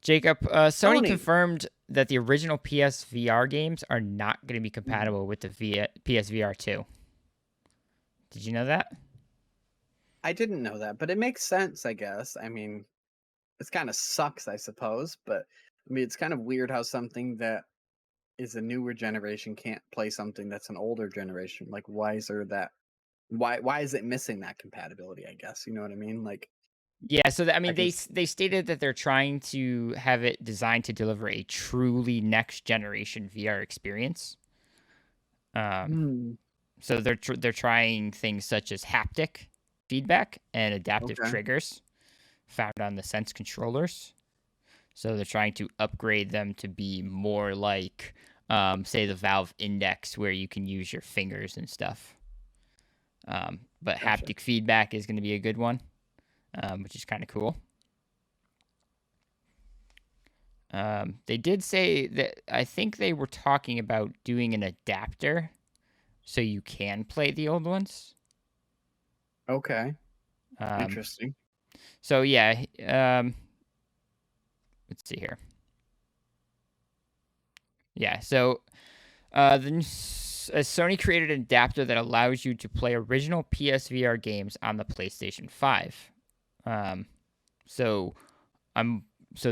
Jacob, Sony Sony. confirmed that the original PSVR games are not going to be compatible with the PSVR 2. Did you know that? I didn't know that, but it makes sense, I guess. I mean, it kind of sucks, I suppose, but I mean, it's kind of weird how something that is a newer generation can't play something that's an older generation. Like, why is there that? Why is it missing that compatibility? I guess you know what I mean. Like, Yeah, so I I mean, can. they stated that they're trying to have it designed to deliver a truly next generation VR experience. So they're trying things such as haptic feedback and adaptive Okay. triggers found on the Sense controllers. So they're trying to upgrade them to be more like, say, the Valve Index, where you can use your fingers and stuff. But Gotcha. haptic feedback is going to be a good one, which is kind of cool. They did say that, I think they were talking about doing an adapter so you can play the old ones. Okay. Interesting. So yeah, let's see here. Yeah, so Sony created an adapter that allows you to play original PSVR games on the PlayStation 5. So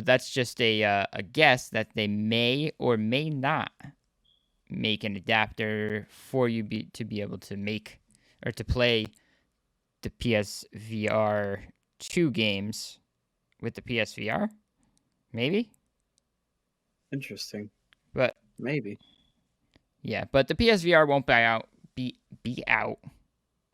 that's just a guess that they may or may not make an adapter for you to be able to make or to play the PSVR 2 games with the PSVR. Maybe. Interesting. But maybe. Yeah, but the PSVR won't be out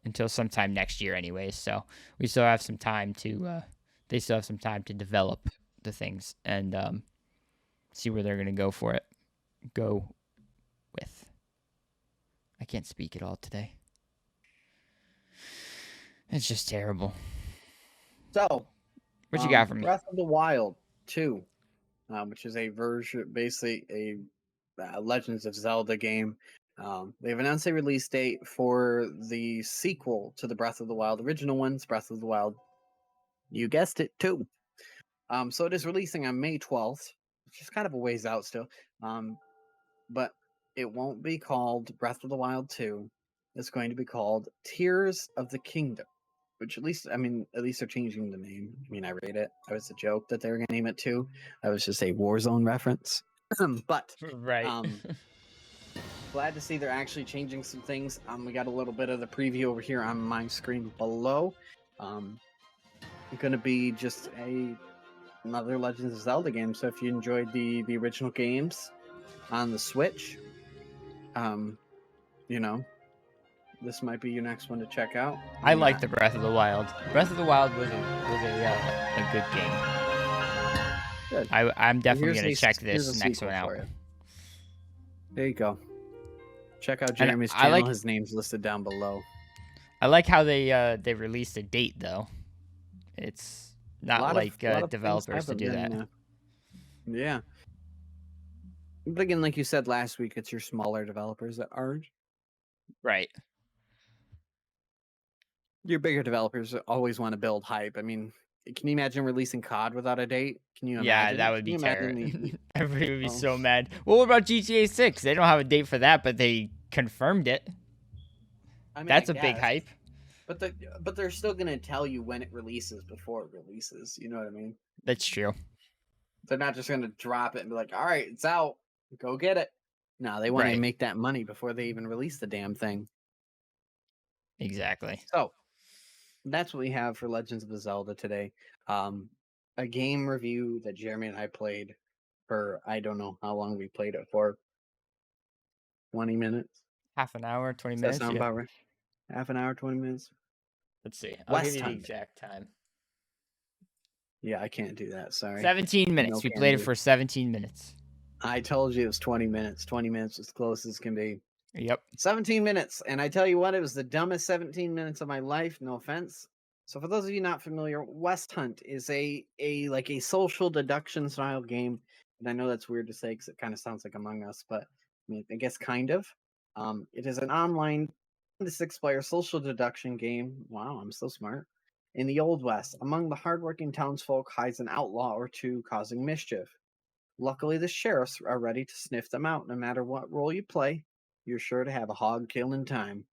until sometime next year, anyways. So we still have some time to. They still have some time to develop the things and see where they're gonna go for it. Go with. I can't speak at all today. It's just terrible. So, what you got for me? Breath of the Wild 2, which is a version, basically a Legends of Zelda game. They've announced a release date for the sequel to the Breath of the Wild original ones, Breath of the Wild. You guessed it, 2. So it is releasing on May 12th, which is kind of a ways out still. But it won't be called Breath of the Wild 2. It's going to be called Tears of the Kingdom, which at least they're changing the name. I mean, I read it. It was a joke that they were going to name it 2. That was just a Warzone reference. But Right. glad to see they're actually changing some things. We got a little bit of the preview over here on my screen below. Going to be just another Legends of Zelda game. So if you enjoyed the original games on the Switch, this might be your next one to check out. I like the Breath of the Wild. Breath of the Wild was a good game. Good. I'm definitely gonna check this next one out. There you go. Check out Jeremy's channel. His name's listed down below. I like how they released a date though. It's not like developers to do that. Yeah. But again, like you said last week, it's your smaller developers that aren't. Right. Your bigger developers always want to build hype. I mean, can you imagine releasing COD without a date? Can you imagine? Yeah, that would be terrible. Everybody would be so mad. Well, what about GTA 6? They don't have a date for that, but they confirmed it. I mean, that's a big hype. But they're still gonna tell you when it releases before it releases. You know what I mean? That's true. They're not just gonna drop it and be like, "All right, it's out. Go get it." No, they want to make that money before they even release the damn thing. Exactly. So that's what we have for Legends of Zelda today. A game review that Jeremy and I played for, I don't know how long we played it for. 20 minutes? Half an hour, 20 Does minutes? that sound about right? Half an hour, 20 minutes? Let's see. I'll give you the exact time. Yeah, I can't do that. Sorry. 17 minutes. We played it for 17 minutes. I told you it was 20 minutes. 20 minutes as close as can be. Yep. 17 minutes. And I tell you what, it was the dumbest 17 minutes of my life. No offense. So for those of you not familiar, West Hunt is a social deduction style game. And I know that's weird to say because it kind of sounds like Among Us, but I guess kind of. It is an online 6-player social deduction game. Wow, I'm so smart. In the Old West, among the hardworking townsfolk hides an outlaw or two causing mischief. Luckily, the sheriffs are ready to sniff them out. No matter what role you play, you're sure to have a hog killing time.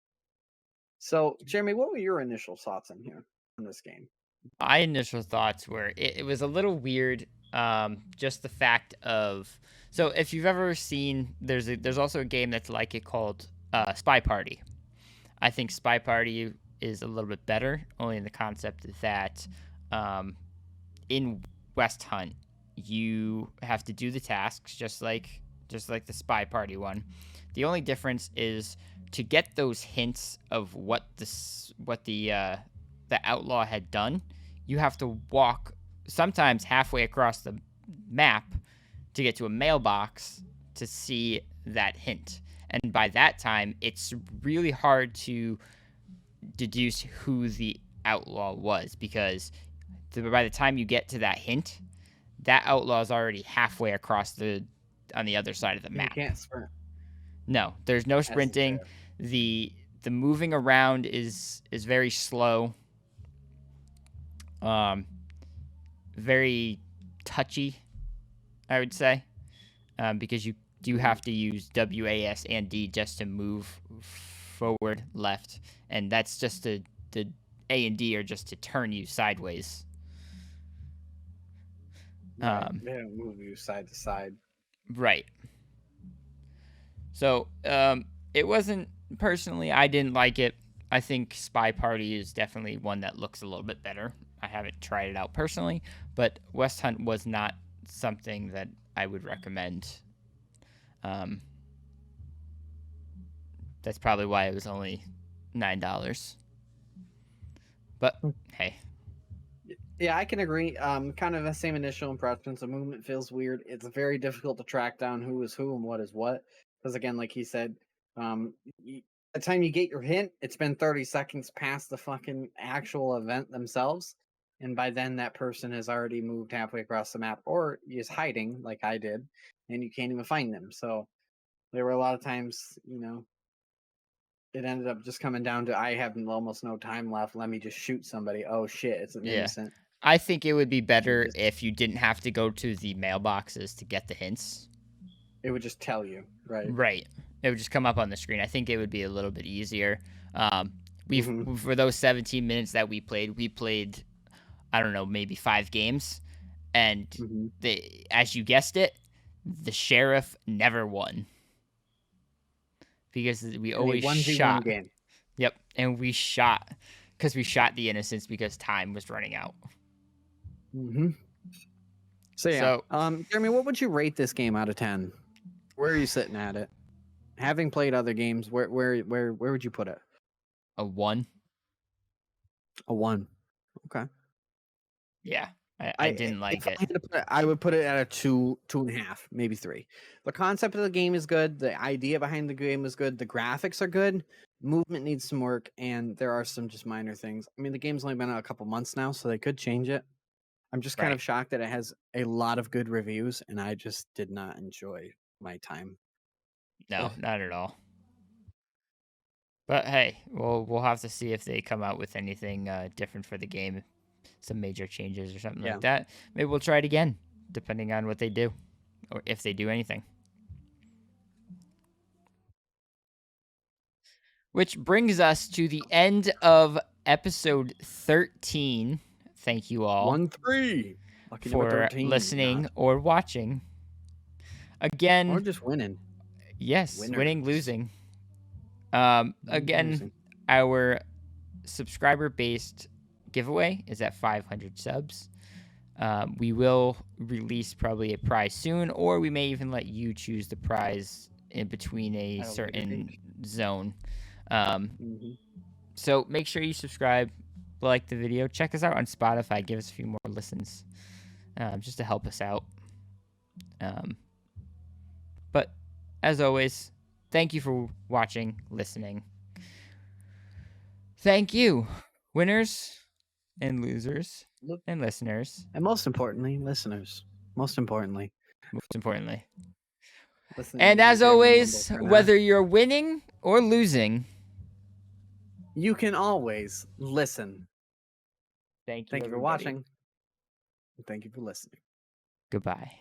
So, Jeremy, what were your initial thoughts on this game? My initial thoughts were it was a little weird. Just the fact of, so if you've ever seen, there's also a game that's like it called Spy Party. I think Spy Party is a little bit better, only in the concept that in West Hunt you have to do the tasks just like the Spy Party one. The only difference is to get those hints of what the outlaw had done. You have to walk sometimes halfway across the map to get to a mailbox to see that hint. And by that time, it's really hard to deduce who the outlaw was because by the time you get to that hint, that outlaw is already halfway across on the other side of the map. You can't sprint. No, there's no sprinting. The moving around is very slow. Very touchy, I would say, because you do have to use WAS and D just to move forward, left, and that's just the A and D are just to turn you sideways. They don't move you side to side. Right. So it wasn't, personally, I didn't like it. I think Spy Party is definitely one that looks a little bit better. I haven't tried it out personally, but West Hunt was not something that I would recommend. That's probably why it was only $9. But hey. Yeah, I can agree. Kind of the same initial impressions. The movement feels weird. It's very difficult to track down who is who and what is what. Because again, like he said, by the time you get your hint, it's been 30 seconds past the fucking actual event themselves. And by then, that person has already moved halfway across the map or is hiding, like I did, and you can't even find them. So there were a lot of times, it ended up just coming down to I have almost no time left. Let me just shoot somebody. Oh shit, it's an Yeah. innocent. I think it would be better just- if you didn't have to go to the mailboxes to get the hints. It would just tell you, right? Right. It would just come up on the screen. I think it would be a little bit easier. Mhm. For those 17 minutes that we played, I don't know, maybe 5 games, and Mhm. as you guessed it, the sheriff never won because we In a always 1v1 shot. game. Yep, and we shot because we shot the innocents because time was running out. Mm-hmm. So yeah, So- Jeremy, what would you rate this game out of 10? Where are you sitting at it? Having played other games, where would you put it? A 1. A 1. Okay. Yeah, I didn't like if it. I had to put it, I would put it at a 2.5, maybe 3. The concept of the game is good. The idea behind the game is good. The graphics are good. Movement needs some work, and there are some just minor things. I mean, the game's only been out a couple months now, so they could change it. I'm just kind Right. of shocked that it has a lot of good reviews, and I just did not enjoy my time. No, not at all. But hey, we'll have to see if they come out with anything different for the game, some major changes or something like that. Maybe we'll try it again, depending on what they do, or if they do anything. Which brings us to the end of episode 13. Thank you all 1-3. Lucky number for 13. listening or watching. Again, Or just winning. yes, winning, Winners. losing. Winning, Again, losing. our subscriber-based giveaway is at 500 subs. We will release probably a prize soon, or we may even let you choose the prize in between a certain zone. So make sure you subscribe, like the video, check us out on Spotify, give us a few more listens, just to help us out. But as always, thank you for watching, listening. Thank you, winners and losers and listeners. And most importantly, listeners. Most importantly. And as always, whether you're winning or losing, you can always listen. Thank you Thank you for everybody. watching. Thank you for listening. Goodbye.